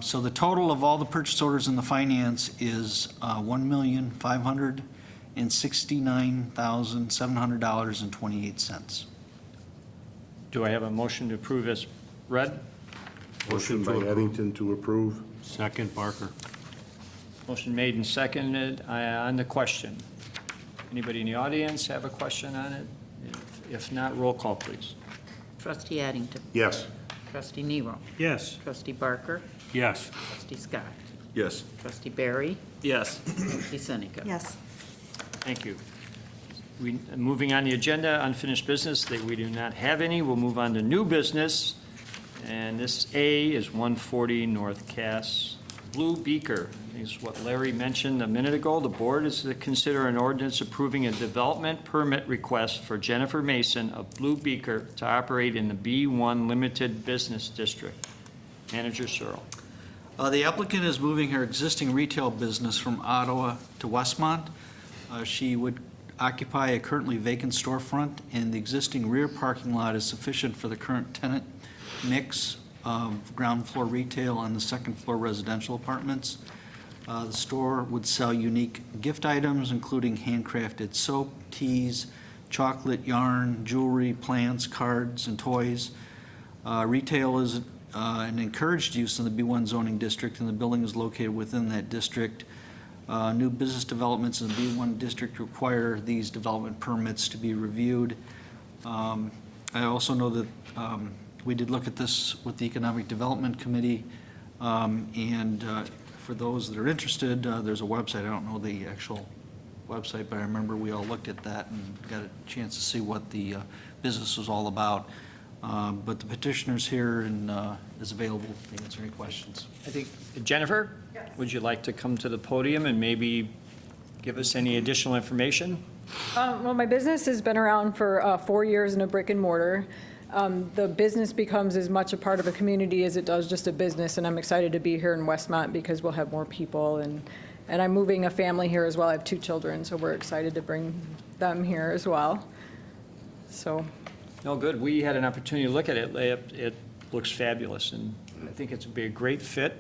So the total of all the purchase orders in the finance is $1,569,700.28. Do I have a motion to approve as read? Motion by Eddington to approve. Second, Barker. Motion made and seconded. On the question. Anybody in the audience have a question on it? If not, roll call, please. Trustee Addington. Yes. Trustee Nero. Yes. Trustee Barker. Yes. Trustee Scott. Yes. Trustee Barry. Yes. Trustee Seneca. Yes. Thank you. Moving on the agenda, unfinished business, that we do not have any. We'll move on to new business. And this A is 140 North Cass. Blue Beaker is what Larry mentioned a minute ago. The board is to consider an ordinance approving a development permit request for Jennifer Mason of Blue Beaker to operate in the B1 Limited Business District. Manager Searle. The applicant is moving her existing retail business from Ottawa to Westmont. She would occupy a currently vacant storefront, and the existing rear parking lot is sufficient for the current tenant mix of ground floor retail and the second floor residential apartments. The store would sell unique gift items, including handcrafted soap, teas, chocolate, yarn, jewelry, plants, cards, and toys. Retail is an encouraged use in the B1 zoning district, and the building is located within that district. New business developments in the B1 district require these development permits to be reviewed. I also know that we did look at this with the Economic Development Committee, and for those that are interested, there's a website. I don't know the actual website, but I remember we all looked at that and got a chance to see what the business was all about. But the petitioner's here and is available to answer any questions. I think, Jennifer, would you like to come to the podium and maybe give us any additional information? Well, my business has been around for 4 years in a brick and mortar. The business becomes as much a part of a community as it does just a business, and I'm excited to be here in Westmont because we'll have more people, and I'm moving a family here as well. I have 2 children, so we're excited to bring them here as well. So. No, good. We had an opportunity to look at it. It looks fabulous, and I think it's would be a great fit.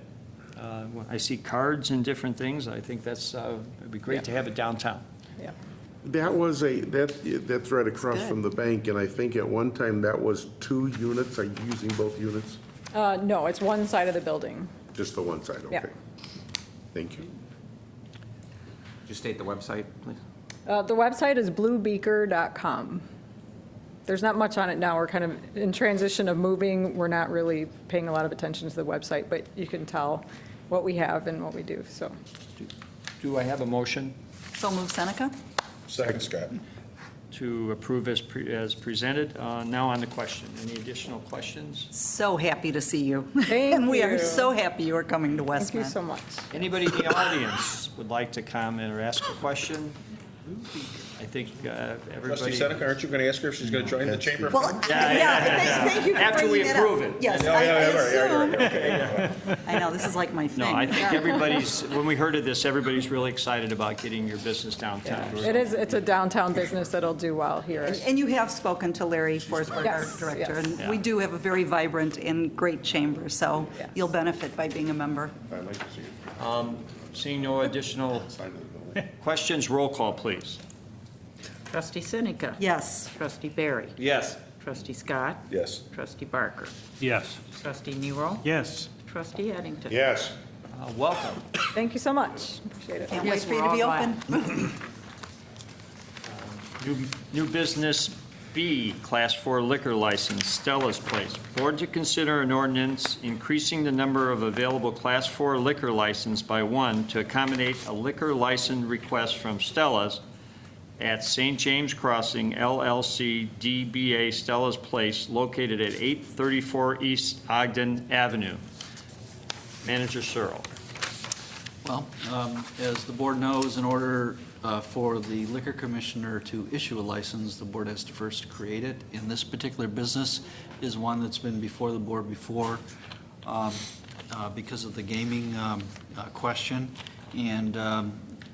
I see cards and different things. I think it'd be great to have it downtown. Yeah. That was that's right across from the bank, and I think at one time that was 2 units. Are you using both units? No, it's one side of the building. Just the one side, okay. Yeah. Thank you. Just state the website, please. The website is bluebeaker.com. There's not much on it now. We're kind of in transition of moving. We're not really paying a lot of attention to the website, but you can tell what we have and what we do, so. Do I have a motion So move Seneca? Second, Scott. to approve as presented? Now on the question. Any additional questions? So happy to see you. Thank And we are you. so happy you are coming to Westmont. Thank you so much. Anybody in the audience would like to comment or ask a question? I think everybody. Trustee Seneca, aren't you going to ask her if she's going to join the chamber? Well, thank you for After we bringing it up. approve it. Yes, Yeah, I right. assume. I know, this is like my thing. No, I think everybody's, when we heard of this, everybody's really excited about getting your business downtown. It's a downtown business that'll do well here. And you have spoken to Larry Forsberg, our Yes, director, yes. and we do have a very vibrant and great chamber, so Yes. you'll benefit by being a member. I'd like to see it. Seeing no additional Side of the building. questions, roll call, please. Trustee Seneca? Yes. Trustee Barry? Yes. Trustee Scott? Yes. Trustee Barker? Yes. Trustee Nero? Yes. Trustee Addington? Yes. Welcome. Thank you so much. Appreciate it. Can't Yes, wait for you we're to be all open. New business B, Class 4 liquor license, Stella's Place. Board to consider an ordinance increasing the number of available Class 4 liquor license by 1 to accommodate a liquor license request from Stella's at St. James Crossing LLC DBA Stella's Place located at 834 East Ogden Avenue. Manager Searle. Well, as the board knows, in order for the liquor commissioner to issue a license, the board has to first create it. And this particular business is one that's been before the board before because of the gaming question. And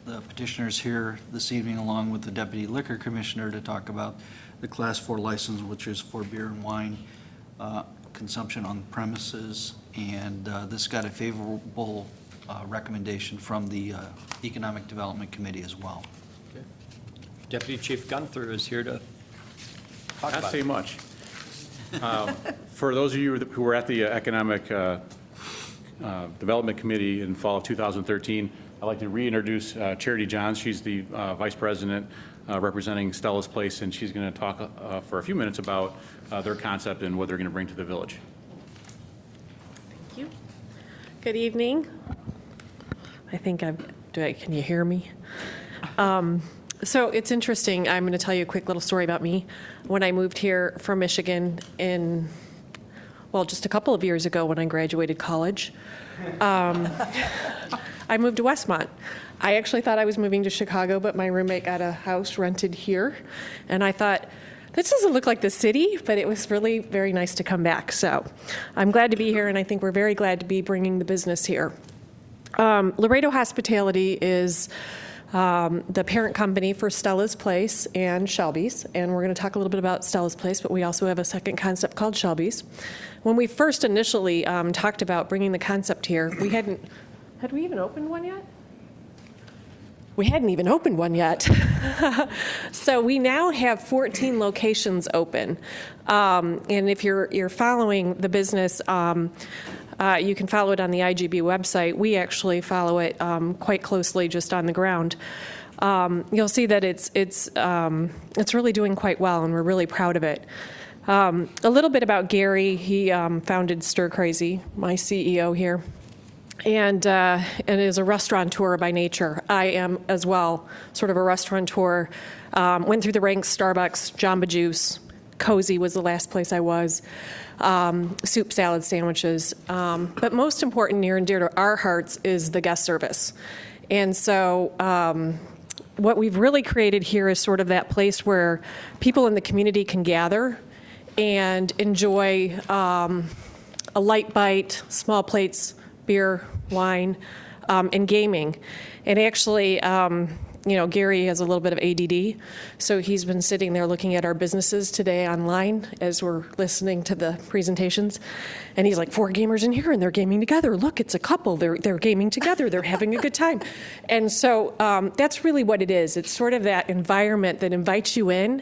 the petitioner's here this evening along with the deputy liquor commissioner to talk about the Class 4 license, which is for beer and wine consumption on premises. And this got a favorable recommendation from the Economic Development Committee as well. Deputy Chief Gunther is here to talk Not about say it. much. For those of you who were at the Economic Development Committee in fall of 2013, I'd like to reintroduce Charity Johns. She's the Vice President representing Stella's Place, and she's going to talk for a few minutes about their concept and what they're going to bring to the village. Thank you. Good evening. I think can you hear me? So it's interesting. I'm going to tell you a quick little story about me. When I moved here from Michigan just a couple of years ago when I graduated college, I moved to Westmont. I actually thought I was moving to Chicago, but my roommate got a house rented here. And I thought, this doesn't look like the city, but it was really very nice to come back. So I'm glad to be here, and I think we're very glad to be bringing the business here. Laredo Hospitality is the parent company for Stella's Place and Shelby's. And we're going to talk a little bit about Stella's Place, but we also have a second concept called Shelby's. When we first initially talked about bringing the concept here, had we even opened one yet? We hadn't even opened one yet. So we now have 14 locations open. And if you're following the business, you can follow it on the IGB website. We actually follow it quite closely just on the ground. You'll see that it's really doing quite well, and we're really proud of it. A little bit about Gary. He founded Stir Crazy, my CEO here, and is a restaurateur by nature. I am as well, sort of a restaurateur. Went through the ranks: Starbucks, Jamba Juice, Cozy was the last place I was. Soup, salad, sandwiches. But most important, near and dear to our hearts, is the guest service. And so what we've really created here is sort of that place where people in the community can gather and enjoy a light bite, small plates, beer, wine, and gaming. And actually, Gary has a little bit of ADD, so he's been sitting there looking at our businesses today online as we're listening to the presentations. And he's like, 4 gamers in here, and they're gaming together. Look, it's a couple. They're gaming together. They're having a good time. And so that's really what it is. It's sort of that environment that invites you in,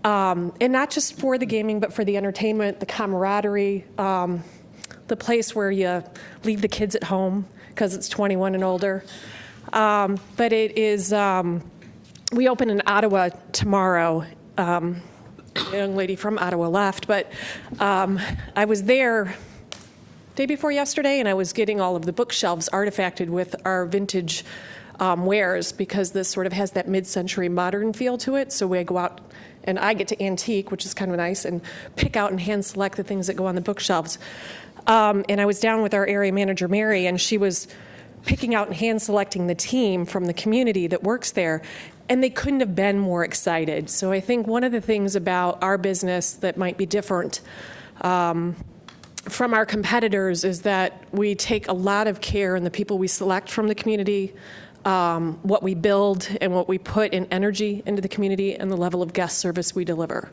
and not just for the gaming, but for the entertainment, the camaraderie, the place where you leave the kids at home because it's 21 and older. But it is, we open in Ottawa tomorrow. A young lady from Ottawa left, but I was there day before yesterday, and I was getting all of the bookshelves artifacted with our vintage wares, because this sort of has that mid-century modern feel to it. So we go out, and I get to antique, which is kind of nice, and pick out and hand select the things that go on the bookshelves. And I was down with our area manager, Mary, and she was picking out and hand selecting the team from the community that works there, and they couldn't have been more excited. So I think one of the things about our business that might be different from our competitors is that we take a lot of care in the people we select from the community, what we build and what we put in energy into the community, and the level of guest service we deliver.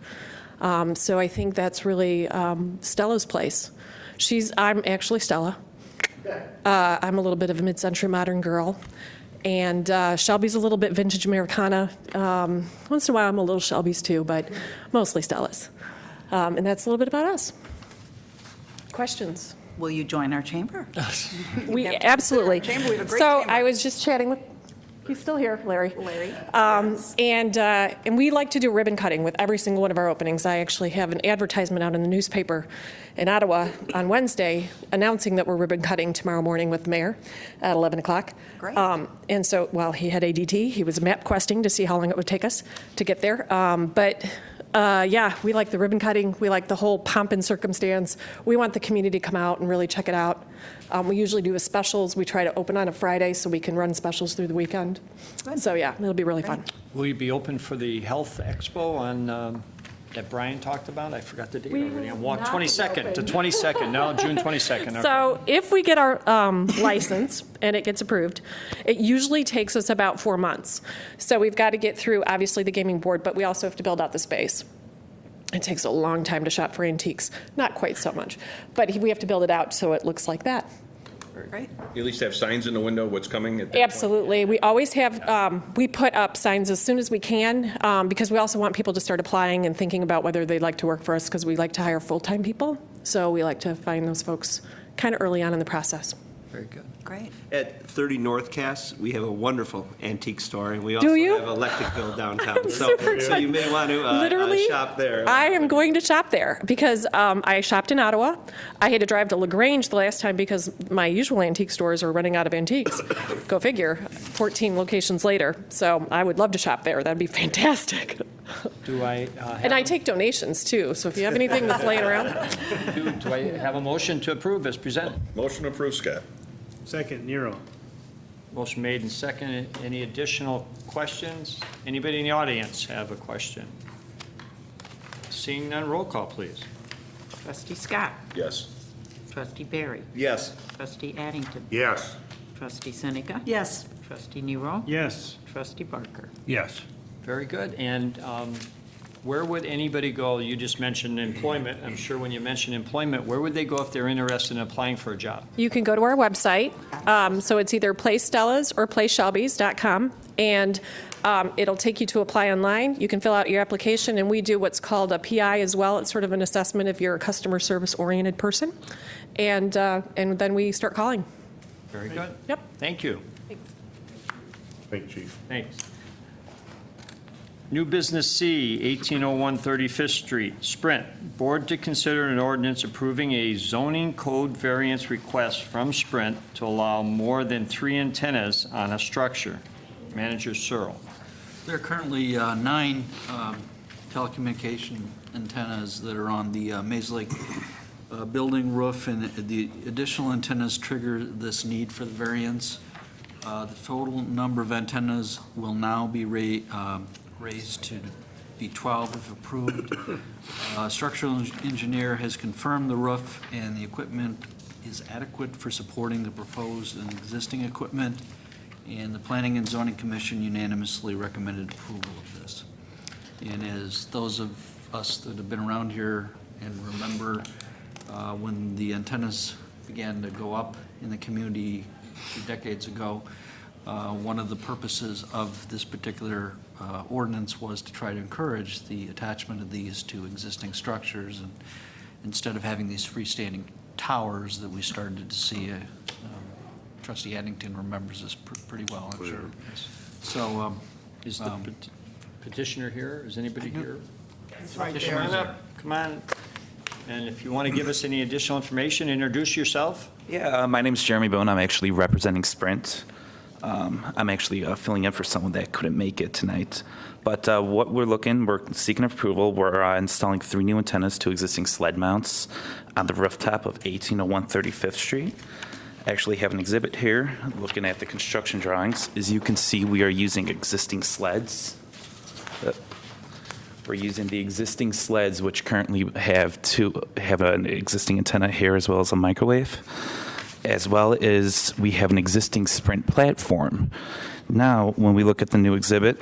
So I think that's really Stella's Place. I'm actually Stella. I'm a little bit of a mid-century modern girl. And Shelby's a little bit vintage Americana. Once in a while, I'm a little Shelby's too, but mostly Stella's. And that's a little bit about us. Questions? Will you join our chamber? We absolutely. Chamber, we have a great So chamber. I was just chatting with, he's still here, Larry. Yes. And we like to do ribbon cutting with every single one of our openings. I actually have an advertisement out in the newspaper in Ottawa on Wednesday announcing that we're ribbon cutting tomorrow morning with the mayor at 11 o'clock. Great. And so, while he had ADT, he was map questing to see how long it would take us to get there. Yeah, we like the ribbon cutting. We like the whole pomp and circumstance. We want the community to come out and really check it out. We usually do specials. We try to open on a Friday so we can run specials through the weekend. So yeah, it'll be really fun. Will you be open for the Health Expo on, that Brian talked about? I forgot the date already. I'm walking 22nd to 22nd, no, June 22nd. Okay. So if we get our license and it gets approved, it usually takes us about 4 months. So we've got to get through, obviously, the gaming board, but we also have to build out the space. It takes a long time to shop for antiques. Not quite so much, but we have to build it out so it looks like that. Great. You at least have signs in the window, what's coming at that point? Absolutely. We always have, we put up signs as soon as we can, because we also want people to start applying and thinking about whether they'd like to work for us, because we like to hire full-time people. So we like to find those folks kind of early on in the process. Very good. Great. At 30 North Cass, we have a wonderful antique store, and we also Do you? have Electricville downtown. So you may want to Literally, shop there. I am going to shop there because I shopped in Ottawa. I had to drive to LaGrange the last time because my usual antique stores are running out of antiques. Go figure, 14 locations later. So I would love to shop there. That'd be fantastic. Do I And I take donations too, so if you have anything that's laying around. do I have a motion to approve as presented? Motion approved, Scott. Second, Nero. Motion made and seconded. Any additional questions? Anybody in the audience have a question? Seeing none, roll call, please. Trustee Scott. Yes. Trustee Barry. Yes. Trustee Addington. Yes. Trustee Seneca. Yes. Trustee Nero? Yes. Trustee Barker? Yes. Very good. And where would anybody go? You just mentioned employment. I'm sure when you mention employment, where would they go if they're interested in applying for a job? You can go to our website. So it's either PlayStellas or PlayShelbys.com, and it'll take you to apply online. You can fill out your application, and we do what's called a PI as well. It's sort of an assessment if you're a customer service-oriented person, and then we start calling. Very good. Yep. Thank you. Thank you, Chief. Thanks. New business C, 1801 35th Street, Sprint. Board to consider an ordinance approving a zoning code variance request from Sprint to allow more than 3 antennas on a structure. Manager Searle. There are currently 9 telecommunication antennas that are on the Maze Lake building roof, and the additional antennas trigger this need for the variance. The total number of antennas will now be raised to be 12 if approved. Structural engineer has confirmed the roof and the equipment is adequate for supporting the proposed and existing equipment, and the Planning and Zoning Commission unanimously recommended approval of this. And as those of us that have been around here and remember when the antennas began to go up in the community 2 decades ago, one of the purposes of this particular ordinance was to try to encourage the attachment of these to existing structures, and instead of having these freestanding towers that we started to see. Trustee Addington remembers this pretty well, I'm sure. So, Is the petitioner here? Is anybody here? It's right Petitioner, there. come up. Come on. And if you want to give us any additional information, introduce yourself. Yeah, my name is Jeremy Bone. I'm actually representing Sprint. I'm actually filling in for someone that couldn't make it tonight. But what we're seeking approval. We're installing 3 new antennas to existing sled mounts on the rooftop of 1801 35th Street. I actually have an exhibit here looking at the construction drawings. As you can see, we are using existing sleds. We're using the existing sleds, which currently have an existing antenna here as well as a microwave, as well as we have an existing Sprint platform. Now, when we look at the new exhibit,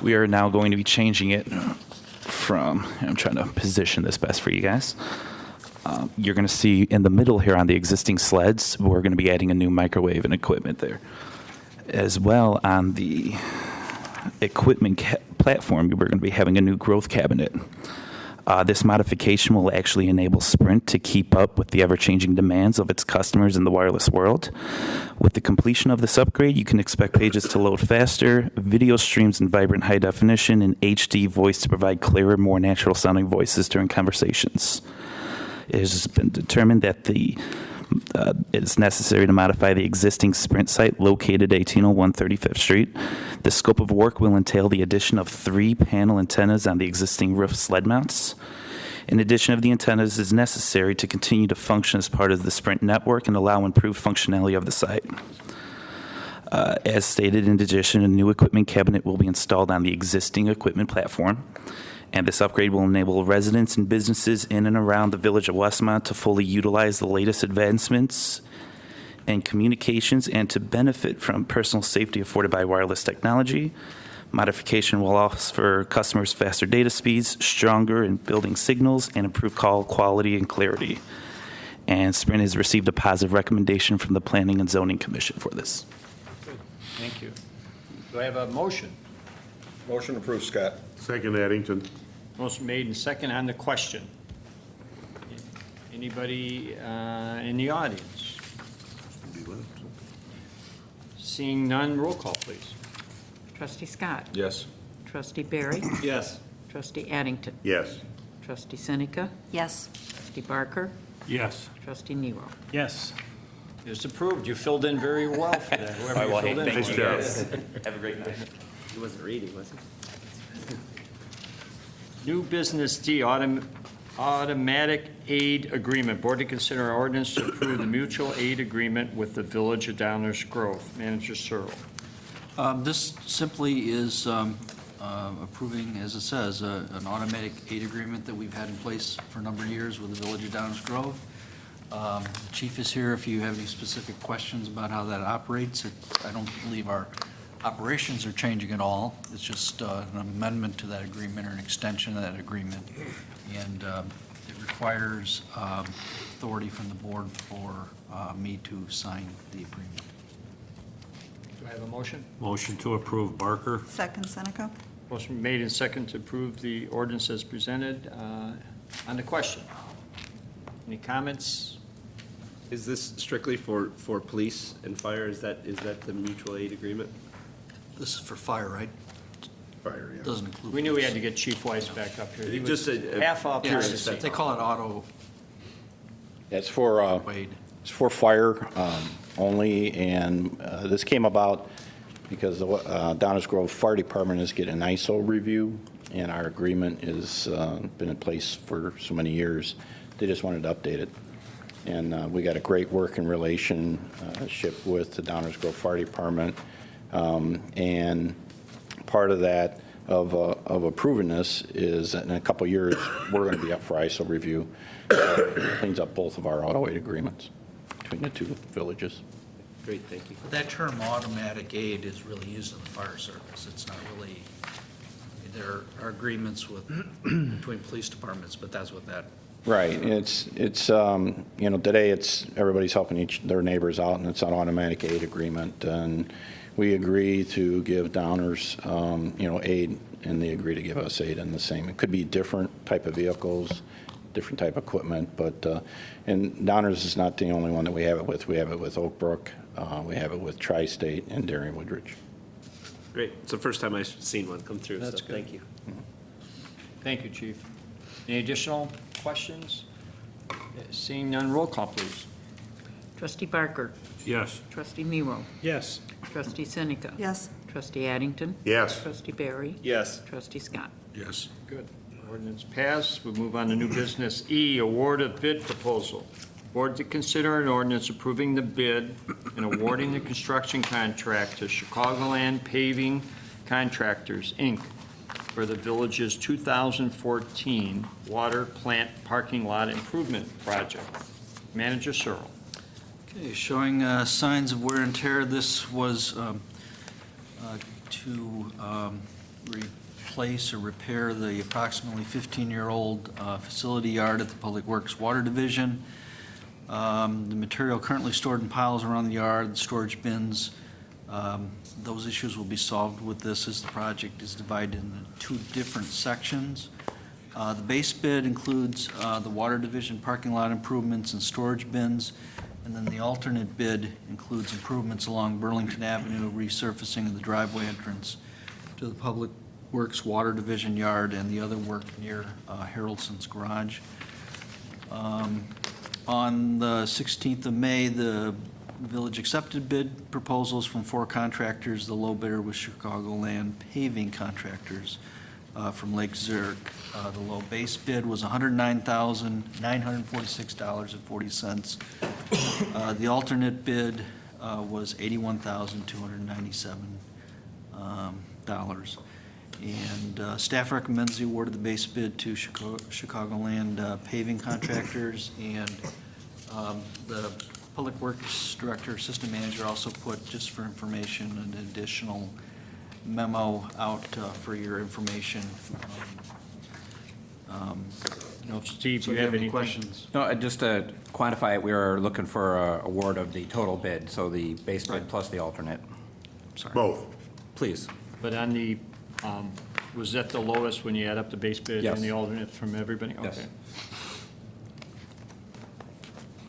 we are now going to be changing it from, I'm trying to position this best for you guys. You're going to see in the middle here on the existing sleds, we're going to be adding a new microwave and equipment there. As well, on the equipment platform, we're going to be having a new growth cabinet. This modification will actually enable Sprint to keep up with the ever-changing demands of its customers in the wireless world. With the completion of this upgrade, you can expect pages to load faster, video streams in vibrant high definition, and HD voice to provide clearer, more natural-sounding voices during conversations. It has been determined that it is necessary to modify the existing Sprint site located at 1801 35th Street. The scope of work will entail the addition of 3 panel antennas on the existing roof sled mounts. In addition of the antennas is necessary to continue to function as part of the Sprint network and allow improved functionality of the site. As stated, in addition, a new equipment cabinet will be installed on the existing equipment platform. And this upgrade will enable residents and businesses in and around the village of Westmont to fully utilize the latest advancements in communications and to benefit from personal safety afforded by wireless technology. Modification will offer customers faster data speeds, stronger and building signals, and improved call quality and clarity. And Sprint has received a positive recommendation from the Planning and Zoning Commission for this. Good. Thank you. Do I have a motion? Motion approved, Scott. Second, Addington. Motion made and second on the question. Anybody in the audience? Seeing none, roll call, please. Trustee Scott? Yes. Trustee Barry? Yes. Trustee Addington? Yes. Trustee Seneca? Yes. Trustee Barker? Yes. Trustee Nero? Yes. It's approved. You filled in very well for that, whoever you filled in. Nice for. job. Have a great night. He wasn't reading, was he? New business D, automatic aid agreement. Board to consider an ordinance to approve the mutual aid agreement with the Village of Downers Grove. Manager Searle. This simply is approving, as it says, an automatic aid agreement that we've had in place for a number of years with the Village of Downers Grove. The chief is here if you have any specific questions about how that operates. I don't believe our operations are changing at all. It's just an amendment to that agreement or an extension of that agreement. And it requires authority from the board for me to sign the agreement. Do I have a motion? Motion to approve Barker. Second, Seneca? Motion made and second to approve the ordinance as presented. On the question, any comments? Is this strictly for police and fire? Is that the mutual aid agreement? This is for fire, right? Fire, yeah. Doesn't include. We knew we had to get Chief Weiss back up here. He was Just a half up. Yeah, curious, they call it auto It's for, Wade. it's for fire only, and this came about because the Downers Grove Fire Department is getting an ISO review, and our agreement has been in place for so many years. They just wanted to update it. And we got a great working relationship with the Downers Grove Fire Department. And part of that, of approving this, is that in a couple of years, we're going to be up for ISO review. It cleans up both of our auto aid agreements between the two villages. Great, thank you. But that term automatic aid is really used in the fire service. It's not really, there are agreements with, between police departments, but that's what that. Right. It's you know, today it's everybody's helping their neighbors out, and it's an automatic aid agreement. And we agree to give Downers, you know, aid, and they agree to give us aid in the same. It could be different type of vehicles, different type of equipment, but, and Downers is not the only one that we have it with. We have it with Oak Brook, we have it with Tri-State and Darien Woodridge. Great. It's the first time I've seen one come through, That's so good. thank you. Thank you, Chief. Any additional questions? Seeing none, roll call, please. Trustee Barker. Yes. Trustee Nero. Yes. Trustee Seneca. Yes. Trustee Addington. Yes. Trustee Barry. Yes. Trustee Scott. Yes. Good. Ordinance passed. We'll move on to new business E, award of bid proposal. Board to consider an ordinance approving the bid and awarding the construction contract to Chicagoland Paving Contractors, Inc. for the village's 2014 water plant parking lot improvement project. Manager Searle. Okay, showing signs of wear and tear. This was to replace or repair the approximately 15-year-old facility yard at the Public Works Water Division. The material currently stored in piles around the yard, the storage bins. Those issues will be solved with this, as the project is divided into two different sections. The base bid includes the Water Division parking lot improvements and storage bins, and then the alternate bid includes improvements along Burlington Avenue, resurfacing of the driveway entrance to the Public Works Water Division yard, and the other work near Harrelson's garage. On the 16th of May, the village accepted bid proposals from 4 contractors. The low bidder was Chicagoland Paving Contractors from Lake Zurich. The low base bid was $109,946.40. The alternate bid was $81,297. And staff recommends the award of the base bid to Chicagoland Paving Contractors, and the Public Works Director, Assistant Manager also put, just for information, an additional memo out for your information. No, Steve, So do you have any questions? No, just to quantify it, we are looking for a award of the total bid, so the base bid plus the alternate. Sorry. Both. Please. But on the, was that the lowest when you add up the base bid Yes. and the alternate from everybody? Yes. Okay.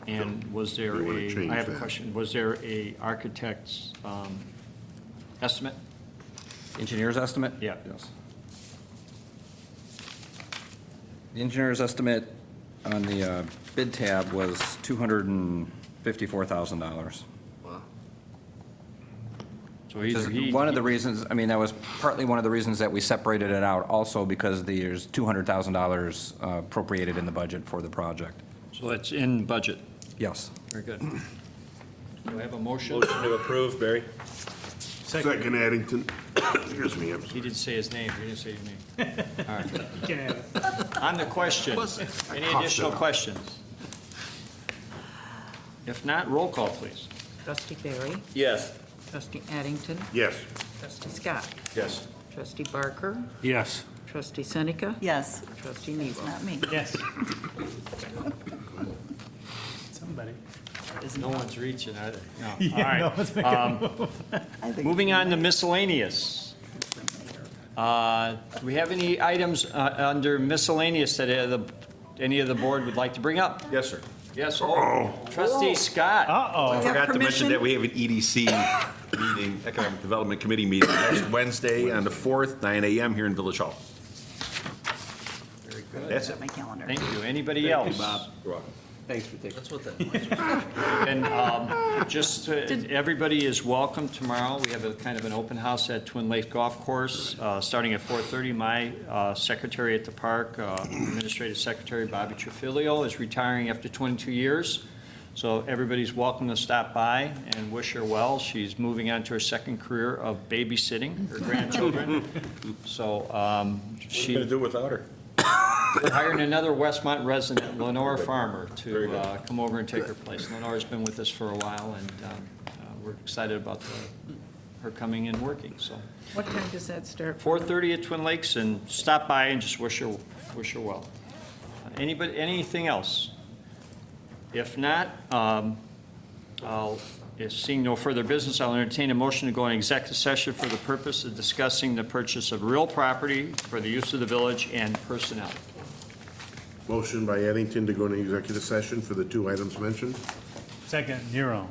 And was there You wanna a, change I have a that. question, was there a architect's estimate? Engineer's estimate? Yeah. Yes. The engineer's estimate on the bid tab was $254,000. Wow. So Which either is he. one of the reasons, I mean, that was partly one of the reasons that we separated it out, also because there's $200,000 appropriated in the budget for the project. So it's in budget. Yes. Very good. Do I have a motion? Motion to approve, Barry? Second Addington. Excuse me, I'm He sorry. didn't say his name, he didn't say your name. All right. You can have it. On the question, any additional questions? If not, roll call, please. Trustee Barry? Yes. Trustee Addington? Yes. Trustee Scott? Yes. Trustee Barker? Yes. Trustee Seneca? Yes. Trustee Nero? Not me. Yes. Somebody. No one's reaching, are they? No. Yeah, All right. no one's making a move. Moving on to miscellaneous. Do we have any items under miscellaneous that any of the board would like to bring up? Yes, sir. Yes, Trustee Scott. I have forgot to mention permission? that we have an EDC meeting, Economic Development Committee meeting, next Wednesday on the 4th, 9 a.m. here in Village Hall. Very good. That's it. My calendar. Thank you. Anybody else? You're welcome. Thanks for taking. That's what that And everybody is welcome tomorrow. We have a kind of an open house at Twin Lakes Golf Course, starting at 4:30. My secretary at the park, Administrative Secretary Bobby Trafilio, is retiring after 22 years. So everybody's welcome to stop by and wish her well. She's moving on to her second career of babysitting her grandchildren. So What are you she. going to do without her? We're hiring another Westmont resident, Lenore Farmer, to come over and take her place. Lenore's been with us for a while, and we're excited about her coming and working, so. What time does that start? 4:30 at Twin Lakes, and stop by and just wish her well. Anything else? If not, if seeing no further business, I'll entertain a motion to go in executive session for the purpose of discussing the purchase of real property for the use of the village and personnel. Motion by Addington to go into executive session for the two items mentioned. Second, Nero.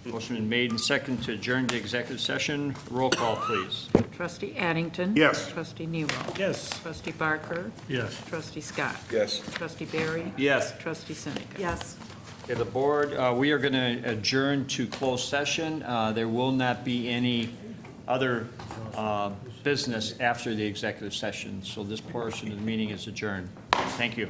Motion been made and second to adjourn to executive session. Roll call, please. Trustee Addington? Yes. Trustee Nero? Yes. Trustee Barker? Yes. Trustee Scott? Yes. Trustee Barry? Yes. Trustee Seneca? Yes. Okay, the board, we are going to adjourn to closed session. There will not be any other business after the executive session, so this portion of the meeting is adjourned. Thank you.